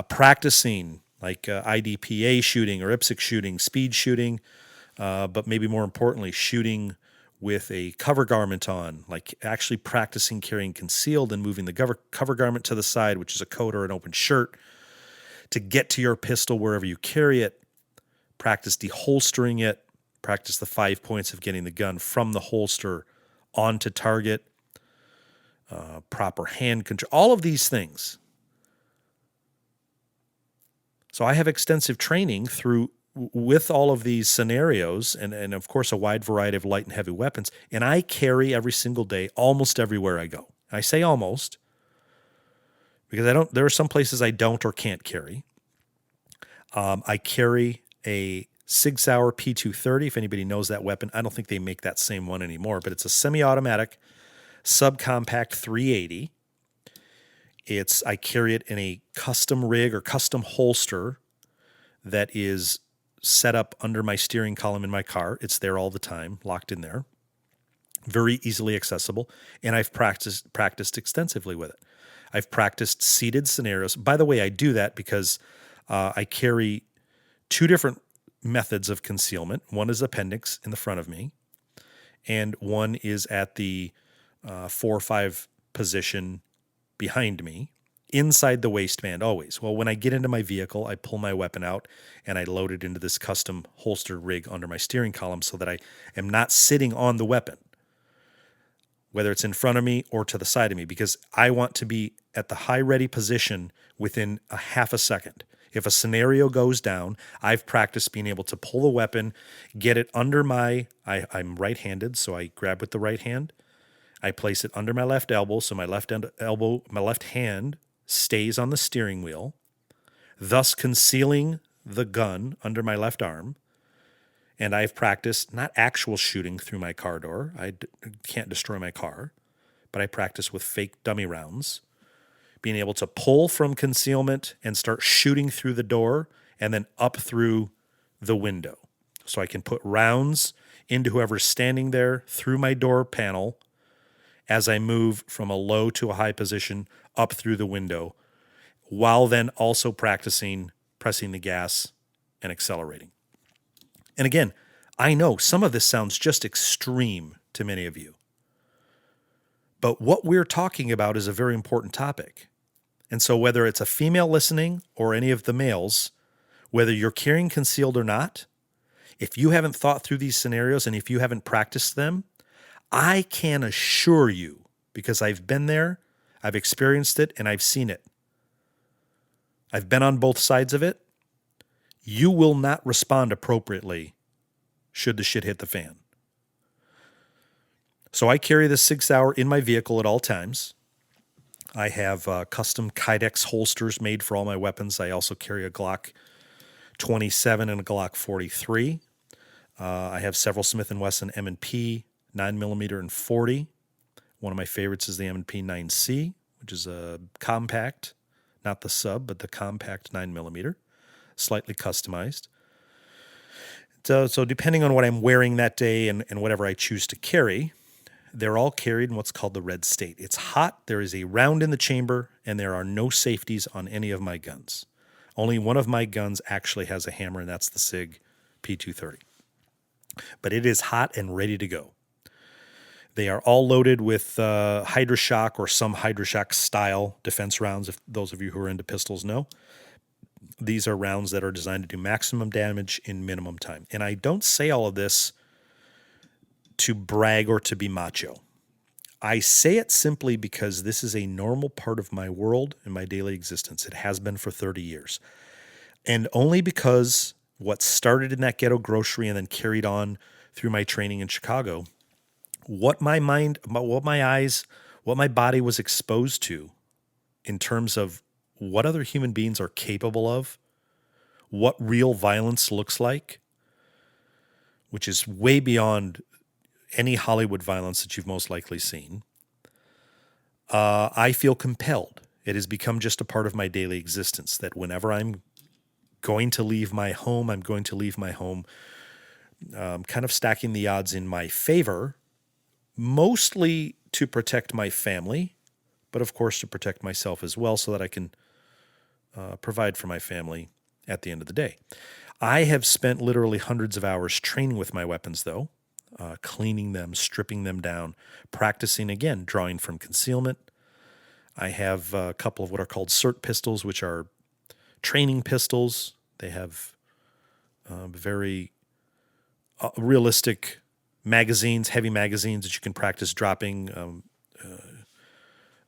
Practicing like IDPA shooting or IPSC shooting, speed shooting, but maybe more importantly, shooting with a cover garment on, like actually practicing carrying concealed and moving the cover garment to the side, which is a coat or an open shirt, to get to your pistol wherever you carry it. Practice deholstering it. Practice the 5 points of getting the gun from the holster onto target, proper hand control, all of these things. So I have extensive training with all of these scenarios and of course a wide variety of light and heavy weapons, and I carry every single day almost everywhere I go. I say almost because there are some places I don't or can't carry. I carry a Sig Sauer P230, if anybody knows that weapon. I don't think they make that same one anymore, but it's a semi-automatic subcompact 380. I carry it in a custom rig or custom holster that is set up under my steering column in my car. It's there all the time, locked in there. Very easily accessible, and I've practiced extensively with it. I've practiced seated scenarios. By the way, I do that because I carry two different methods of concealment. One is appendix in the front of me, and one is at the 4 or 5 position behind me, inside the waistband always. Well, when I get into my vehicle, I pull my weapon out and I load it into this custom holster rig under my steering column so that I am not sitting on the weapon, whether it's in front of me or to the side of me, because I want to be at the high ready position within a half a second. If a scenario goes down, I've practiced being able to pull the weapon, get it under I'm right-handed, so I grab with the right hand. I place it under my left elbow, so my left hand stays on the steering wheel, thus concealing the gun under my left arm. And I've practiced not actual shooting through my car door. I can't destroy my car, but I practice with fake dummy rounds, being able to pull from concealment and start shooting through the door and then up through the window. So I can put rounds into whoever's standing there through my door panel as I move from a low to a high position up through the window, while then also practicing pressing the gas and accelerating. And again, I know some of this sounds just extreme to many of you, but what we're talking about is a very important topic. And so whether it's a female listening or any of the males, whether you're carrying concealed or not, if you haven't thought through these scenarios and if you haven't practiced them, I can assure you, because I've been there, I've experienced it, and I've seen it. I've been on both sides of it. You will not respond appropriately should the shit hit the fan. So I carry this Sig Sauer in my vehicle at all times. I have custom Kydex holsters made for all my weapons. I also carry a Glock 27 and a Glock 43. I have several Smith & Wesson M&P 9mm and 40. One of my favorites is the M&P 9C, which is a compact, not the sub, but the compact 9mm, slightly customized. So depending on what I'm wearing that day and whatever I choose to carry, they're all carried in what's called the red state. It's hot, there is a round in the chamber, and there are no safeties on any of my guns. Only one of my guns actually has a hammer, and that's the SIG P230. But it is hot and ready to go. They are all loaded with Hydra-Shock or some Hydra-Shock style defense rounds, if those of you who are into pistols know. These are rounds that are designed to do maximum damage in minimum time. And I don't say all of this to brag or to be macho. I say it simply because this is a normal part of my world and my daily existence. It has been for 30 years. And only because what started in that ghetto grocery and then carried on through my training in Chicago, what my mind, what my eyes, what my body was exposed to in terms of what other human beings are capable of, what real violence looks like, which is way beyond any Hollywood violence that you've most likely seen, I feel compelled. It has become just a part of my daily existence that whenever I'm going to leave my home, I'm going to leave my home kind of stacking the odds in my favor, mostly to protect my family, but of course to protect myself as well so that I can provide for my family at the end of the day. I have spent literally hundreds of hours training with my weapons, though, cleaning them, stripping them down, practicing, again, drawing from concealment. I have a couple of what are called CERT pistols, which are training pistols. They have very realistic magazines, heavy magazines that you can practice dropping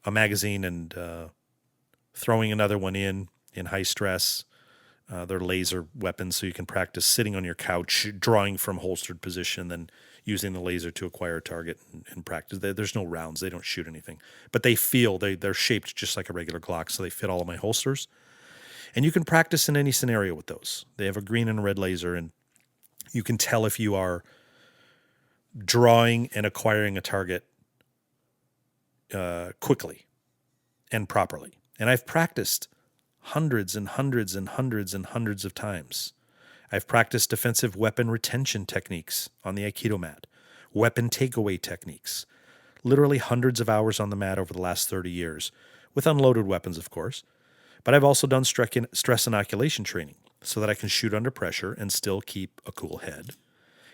a magazine and throwing another one in high stress. They're laser weapons, so you can practice sitting on your couch, drawing from holstered position, then using the laser to acquire a target and practice. There's no rounds. They don't shoot anything. But they're shaped just like a regular Glock, so they fit all of my holsters. And you can practice in any scenario with those. They have a green and a red laser, and You can tell if you are drawing and acquiring a target quickly and properly. And I've practiced hundreds and hundreds and hundreds and hundreds of times. I've practiced defensive weapon retention techniques on the Aikido mat, weapon takeaway techniques, literally hundreds of hours on the mat over the last 30 years, with unloaded weapons, of course. But I've also done stress inoculation training so that I can shoot under pressure and still keep a cool head.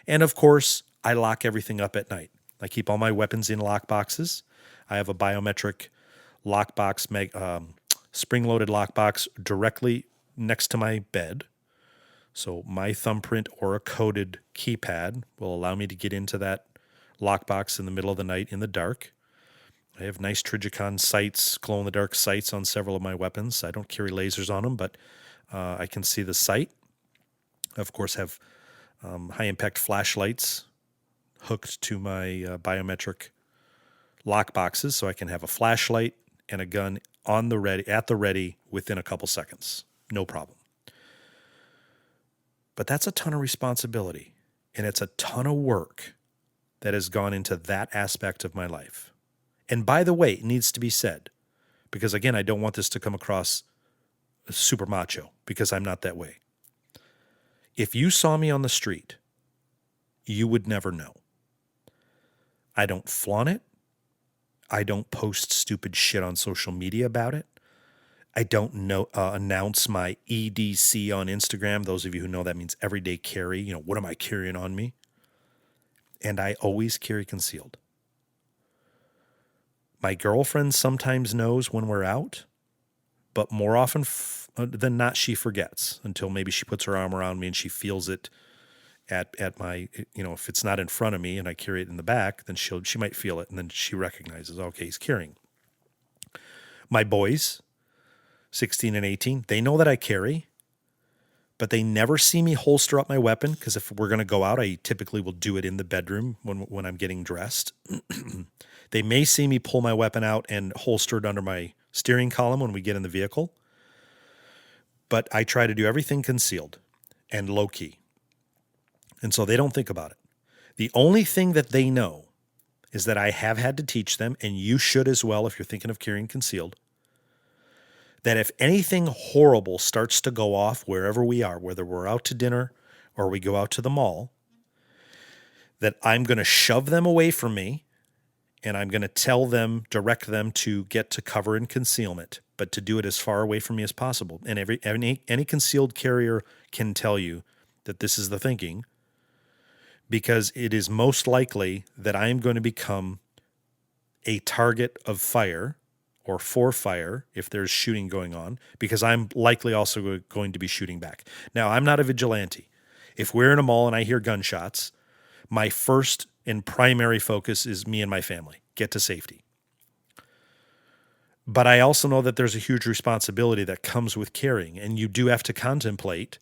And of course, I lock everything up at night. I keep all my weapons in lock boxes. I have a biometric lockbox, spring-loaded lockbox directly next to my bed. So my thumbprint or a coded keypad will allow me to get into that lockbox in the middle of the night in the dark. I have nice Trijicon sights, glow-in-the-dark sights on several of my weapons. I don't carry lasers on them, but I can see the sight. I, of course, have high-impact flashlights hooked to my biometric lock boxes, so I can have a flashlight and a gun at the ready within a couple seconds. No problem. But that's a ton of responsibility, and it's a ton of work that has gone into that aspect of my life. And by the way, it needs to be said, because again, I don't want this to come across super macho, because I'm not that way. If you saw me on the street, you would never know. I don't flaunt it. I don't post stupid shit on social media about it. I don't announce my EDC on Instagram. Those of you who know, that means everyday carry. What am I carrying on me? And I always carry concealed. My girlfriend sometimes knows when we're out, but more often than not, she forgets until maybe she puts her arm around me and she feels it at my, if it's not in front of me and I carry it in the back, then she might feel it, and then she recognizes, okay, he's carrying. My boys, 16 and 18, they know that I carry, but they never see me holster up my weapon, because if we're going to go out, I typically will do it in the bedroom when I'm getting dressed. They may see me pull my weapon out and holster it under my steering column when we get in the vehicle, but I try to do everything concealed and low-key. And so they don't think about it. The only thing that they know is that I have had to teach them, and you should as well if you're thinking of carrying concealed, that if anything horrible starts to go off wherever we are, whether we're out to dinner or we go out to the mall, that I'm going to shove them away from me, and I'm going to direct them to get to cover and concealment, but to do it as far away from me as possible. And any concealed carrier can tell you that this is the thinking, because it is most likely that I am going to become a target of fire or for fire if there's shooting going on, because I'm likely also going to be shooting back. Now, I'm not a vigilante. If we're in a mall and I hear gunshots, my first and primary focus is me and my family. Get to safety. But I also know that there's a huge responsibility that comes with carrying, and you do have to contemplate,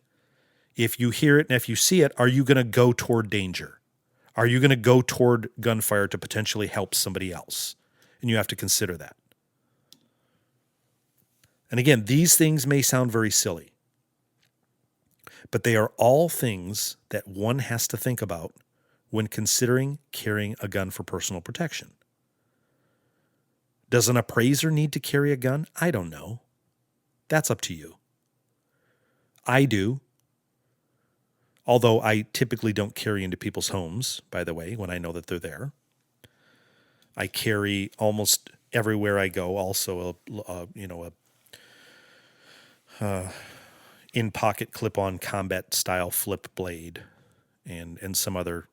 if you hear it and if you see it, are you going to go toward danger? Are you going to go toward gunfire to potentially help somebody else? And you have to consider that. And again, these things may sound very silly, but they are all things that one has to think about when considering carrying a gun for personal protection. Does an appraiser need to carry a gun? I don't know. That's up to you. I do. Although I typically don't carry into people's homes, by the way, when I know that they're there. I carry almost everywhere I go also a in-pocket clip-on combat-style flip blade and some other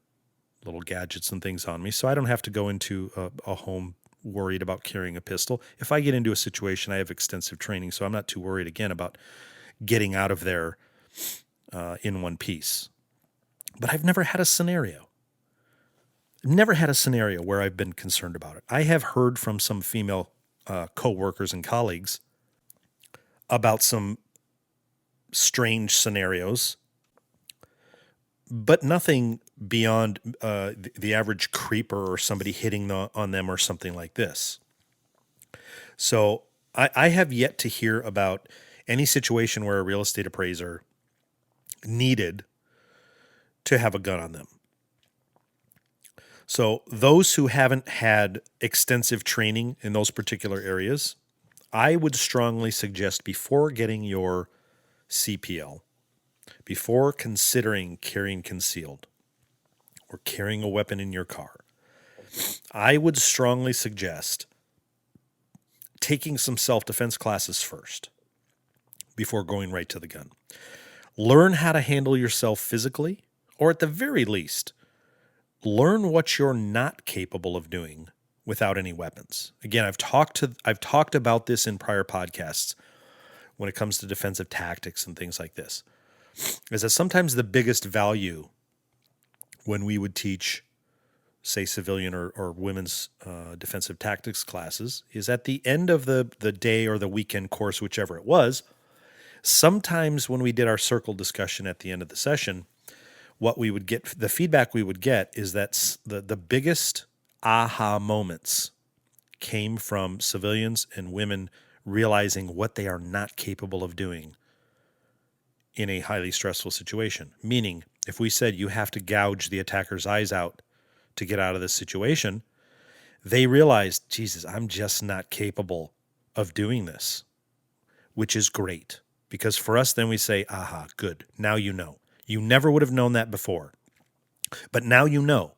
little gadgets and things on me. So I don't have to go into a home worried about carrying a pistol. If I get into a situation, I have extensive training, so I'm not too worried, again, about getting out of there in one piece. But I've never had a scenario. Never had a scenario where I've been concerned about it. I have heard from some female co-workers and colleagues about some strange scenarios, but nothing beyond the average creeper or somebody hitting on them or something like this. So I have yet to hear about any situation where a real estate appraiser needed to have a gun on them. So those who haven't had extensive training in those particular areas, I would strongly suggest before getting your CPL, before considering carrying concealed or carrying a weapon in your car, I would strongly suggest taking some self-defense classes first before going right to the gun. Learn how to handle yourself physically, or at the very least, learn what you're not capable of doing without any weapons. Again, I've talked about this in prior podcasts when it comes to defensive tactics and things like this. Is that sometimes the biggest value when we would teach, say, civilian or women's defensive tactics classes is at the end of the day or the weekend course, whichever it was. Sometimes when we did our circle discussion at the end of the session, what we would get, the feedback we would get is that the biggest aha moments came from civilians and women realizing what they are not capable of doing in a highly stressful situation. Meaning, if we said you have to gouge the attacker's eyes out to get out of this situation, they realized, Jesus, I'm just not capable of doing this, which is great. Because for us, then we say, aha, good, now you know. You never would have known that before. But now you know,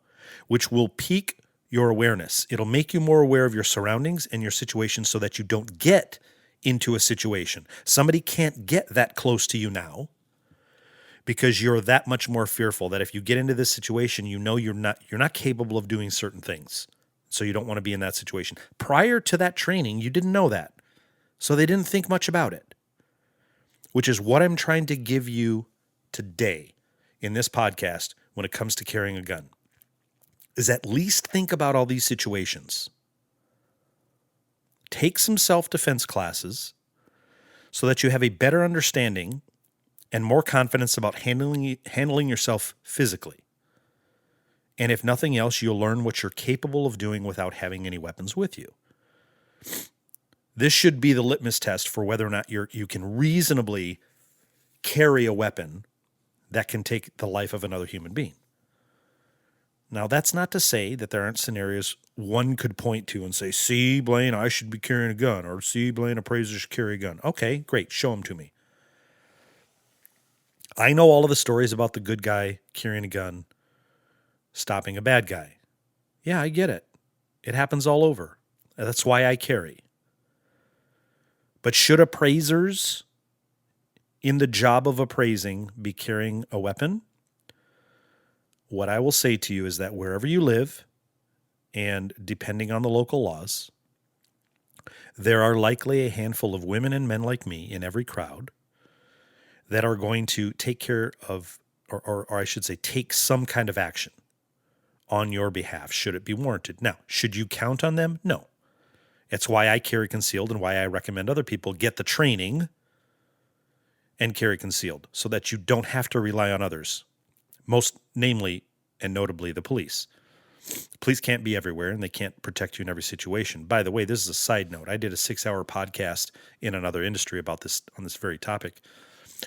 which will pique your awareness. It'll make you more aware of your surroundings and your situation so that you don't get into a situation. Somebody can't get that close to you now because you're that much more fearful that if you get into this situation, you know you're not capable of doing certain things. So you don't want to be in that situation. Prior to that training, you didn't know that. So they didn't think much about it, which is what I'm trying to give you today in this podcast when it comes to carrying a gun, is at least think about all these situations. Take some self-defense classes so that you have a better understanding and more confidence about handling yourself physically. And if nothing else, you'll learn what you're capable of doing without having any weapons with you. This should be the litmus test for whether or not you can reasonably carry a weapon that can take the life of another human being. Now, that's not to say that there aren't scenarios one could point to and say, see, Blaine, I should be carrying a gun, or see, Blaine, appraisers should carry a gun. Okay, great, show them to me. I know all of the stories about the good guy carrying a gun, stopping a bad guy. Yeah, I get it. It happens all over. That's why I carry. But should appraisers in the job of appraising be carrying a weapon? What I will say to you is that wherever you live, and depending on the local laws, there are likely a handful of women and men like me in every crowd that are going to take care of, or I should say, take some kind of action on your behalf, should it be warranted. Now, should you count on them? No. It's why I carry concealed and why I recommend other people get the training and carry concealed so that you don't have to rely on others, most namely and notably the police. The police can't be everywhere and they can't protect you in every situation. By the way, this is a side note. I did a 6-hour podcast in another industry about this on this very topic.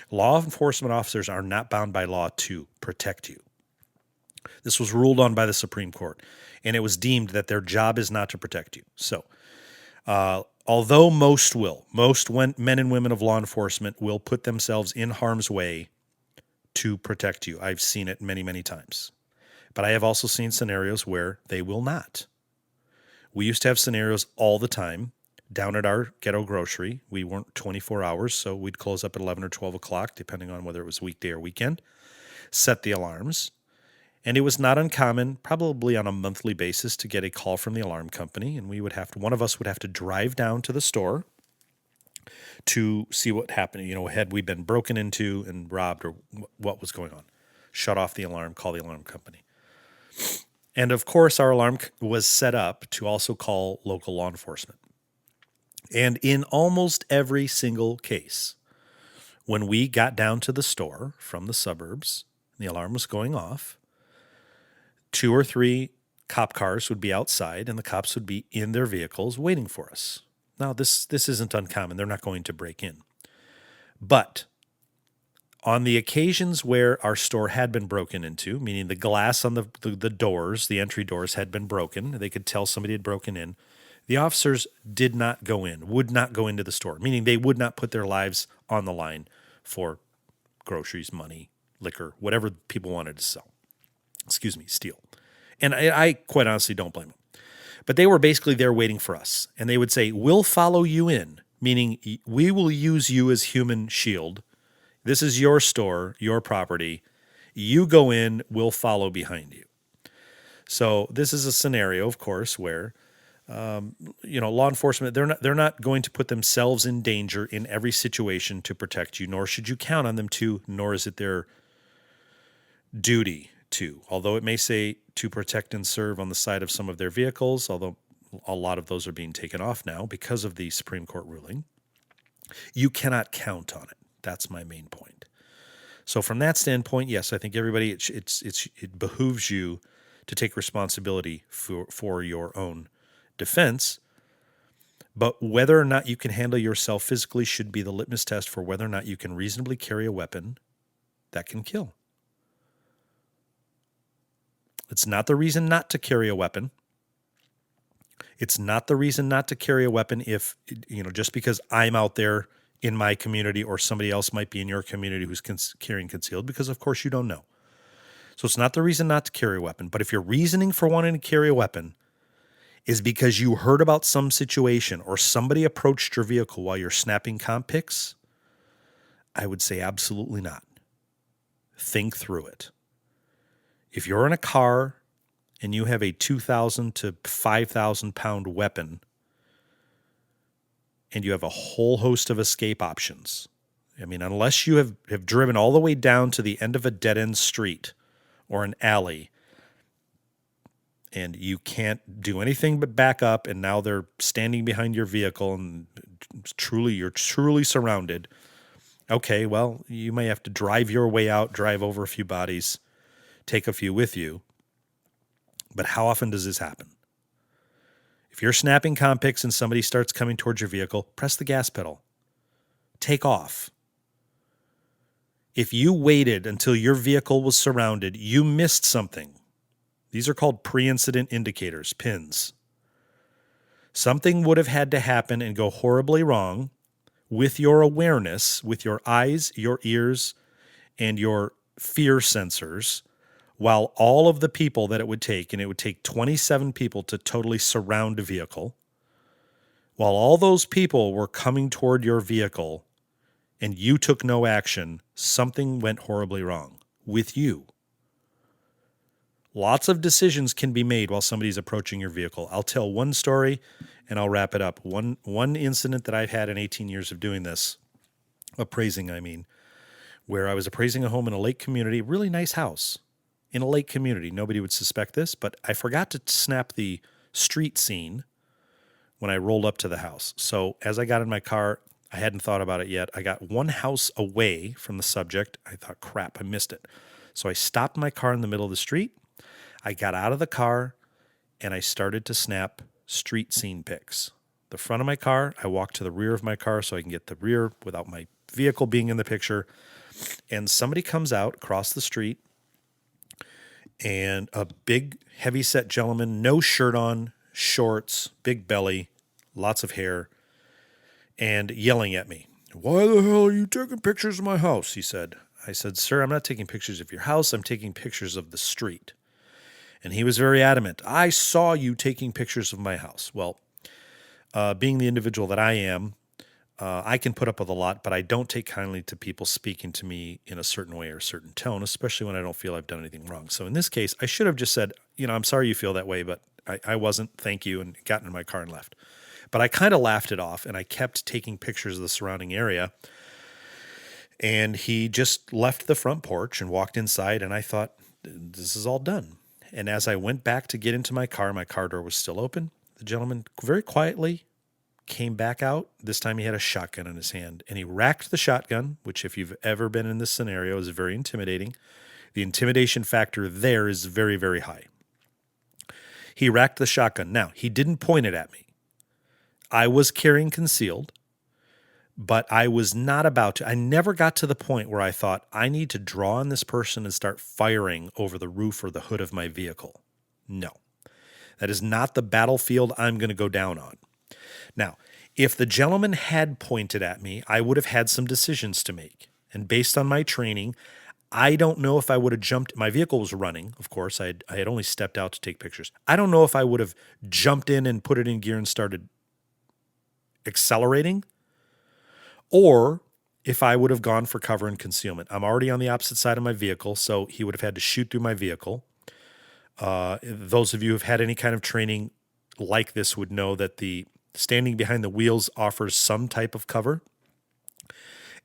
Law enforcement officers are not bound by law to protect you. This was ruled on by the Supreme Court, and it was deemed that their job is not to protect you. So, although most men and women of law enforcement will put themselves in harm's way to protect you. I've seen it many, many times. But I have also seen scenarios where they will not. We used to have scenarios all the time down at our ghetto grocery. We weren't 24 hours, so we'd close up at 11 or 12 o'clock, depending on whether it was weekday or weekend, set the alarms. And it was not uncommon, probably on a monthly basis, to get a call from the alarm company, and one of us would have to drive down to the store to see what happened. Had we been broken into and robbed, or what was going on? Shut off the alarm, call the alarm company. And of course, our alarm was set up to also call local law enforcement. And in almost every single case, when we got down to the store from the suburbs, and the alarm was going off, 2 or 3 cop cars would be outside and the cops would be in their vehicles waiting for us. Now, this isn't uncommon. They're not going to break in. But On the occasions where our store had been broken into, meaning the glass on the doors, the entry doors had been broken, they could tell somebody had broken in, the officers did not go in, would not go into the store, meaning they would not put their lives on the line for groceries, money, liquor, whatever people wanted to steal. And I quite honestly don't blame them. But they were basically there waiting for us. And they would say, we'll follow you in, meaning we will use you as human shield. This is your store, your property. You go in, we'll follow behind you. So this is a scenario, of course, where law enforcement, they're not going to put themselves in danger in every situation to protect you, nor should you count on them to, nor is it their duty to. Although it may say to protect and serve on the side of some of their vehicles, although a lot of those are being taken off now because of the Supreme Court ruling, you cannot count on it. That's my main point. So from that standpoint, yes, I think everybody, it behooves you to take responsibility for your own defense, but whether or not you can handle yourself physically should be the litmus test for whether or not you can reasonably carry a weapon that can kill. It's not the reason not to carry a weapon. It's not the reason not to carry a weapon if, just because I'm out there in my community or somebody else might be in your community who's carrying concealed, because of course you don't know. So it's not the reason not to carry a weapon. But if your reasoning for wanting to carry a weapon is because you heard about some situation or somebody approached your vehicle while you're snapping comp pics, I would say absolutely not. Think through it. If you're in a car and you have a 2,000 to 5,000 pound weapon and you have a whole host of escape options, I mean, unless you have driven all the way down to the end of a dead-end street or an alley and you can't do anything but back up, and now they're standing behind your vehicle and you're truly surrounded. Okay, well, you may have to drive your way out, drive over a few bodies, take a few with you. But how often does this happen? If you're snapping comp pics and somebody starts coming towards your vehicle, press the gas pedal. Take off. If you waited until your vehicle was surrounded, you missed something. These are called pre-incident indicators, PINs. Something would have had to happen and go horribly wrong with your awareness, with your eyes, your ears, and your fear sensors, while all of the people that it would take, and it would take 27 people to totally surround a vehicle, while all those people were coming toward your vehicle and you took no action, something went horribly wrong with you. Lots of decisions can be made while somebody's approaching your vehicle. I'll tell one story and I'll wrap it up. One incident that I've had in 18 years of doing this, appraising, where I was appraising a home in a lake community, really nice house in a lake community. Nobody would suspect this, but I forgot to snap the street scene when I rolled up to the house. So as I got in my car, I hadn't thought about it yet. I got one house away from the subject. I thought, crap, I missed it. So I stopped my car in the middle of the street. I got out of the car and I started to snap street scene pics. The front of my car, I walked to the rear of my car so I can get the rear without my vehicle being in the picture. And somebody comes out across the street, and a big, heavy-set gentleman, no shirt on, shorts, big belly, lots of hair, and yelling at me. "Why the hell are you taking pictures of my house?" he said. I said, "Sir, I'm not taking pictures of your house. I'm taking pictures of the street." And he was very adamant. "I saw you taking pictures of my house." Well, being the individual that I am, I can put up with a lot, but I don't take kindly to people speaking to me in a certain way or a certain tone, especially when I don't feel I've done anything wrong. So in this case, I should have just said, "I'm sorry you feel that way, but I wasn't. Thank you," and got in my car and left. But I kind of laughed it off, and I kept taking pictures of the surrounding area. And he just left the front porch and walked inside, and I thought, this is all done. And as I went back to get into my car door was still open. The gentleman very quietly came back out. This time he had a shotgun in his hand, and he racked the shotgun, which if you've ever been in this scenario is very intimidating. The intimidation factor there is very, very high. He racked the shotgun. Now, he didn't point it at me. I was carrying concealed, but I was not about to. I never got to the point where I thought, I need to draw on this person and start firing over the roof or the hood of my vehicle. No, that is not the battlefield I'm going to go down on. Now, if the gentleman had pointed at me, I would have had some decisions to make. And based on my training, I don't know if I would have jumped. My vehicle was running, of course. I had only stepped out to take pictures. I don't know if I would have jumped in and put it in gear and started accelerating, or if I would have gone for cover and concealment. I'm already on the opposite side of my vehicle, so he would have had to shoot through my vehicle. Those of you who've had any kind of training like this would know that the standing behind the wheels offers some type of cover.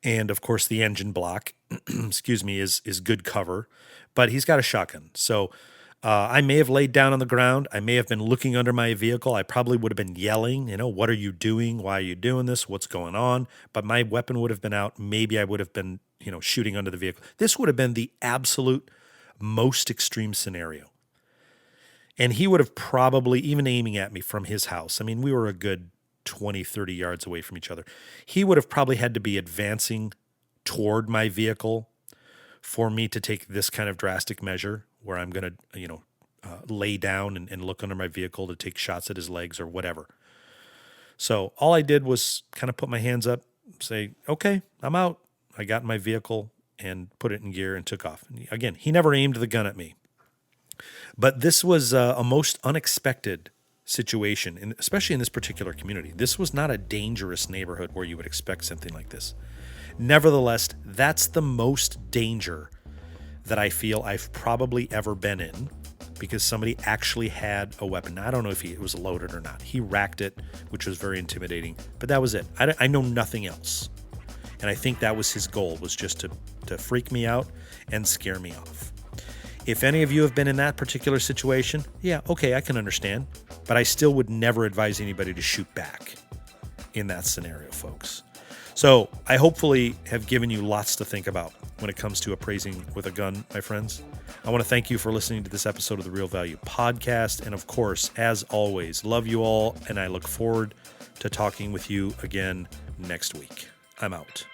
And of course, the engine block, is good cover, but he's got a shotgun. So I may have laid down on the ground. I may have been looking under my vehicle. I probably would have been yelling, what are you doing? Why are you doing this? What's going on? But my weapon would have been out. Maybe I would have been, shooting under the vehicle. This would have been the absolute most extreme scenario. And he would have probably, even aiming at me from his house, we were a good 20, 30 yards away from each other. He would have probably had to be advancing toward my vehicle for me to take this kind of drastic measure where I'm going to, lay down and look under my vehicle to take shots at his legs or whatever. So all I did was kind of put my hands up, say, okay, I'm out. I got in my vehicle and put it in gear and took off. And again, he never aimed the gun at me. But this was a most unexpected situation, especially in this particular community. This was not a dangerous neighborhood where you would expect something like this. Nevertheless, that's the most danger that I feel I've probably ever been in, because somebody actually had a weapon. Now, I don't know if it was loaded or not. He racked it, which was very intimidating, but that was it. I know nothing else. And I think that was his goal, was just to freak me out and scare me off. If any of you have been in that particular situation, yeah, okay, I can understand. But I still would never advise anybody to shoot back in that scenario, folks. So I hopefully have given you lots to think about when it comes to appraising with a gun, my friends. I want to thank you for listening to this episode of the Real Value Podcast. And of course, as always, love you all. And I look forward to talking with you again next week. I'm out.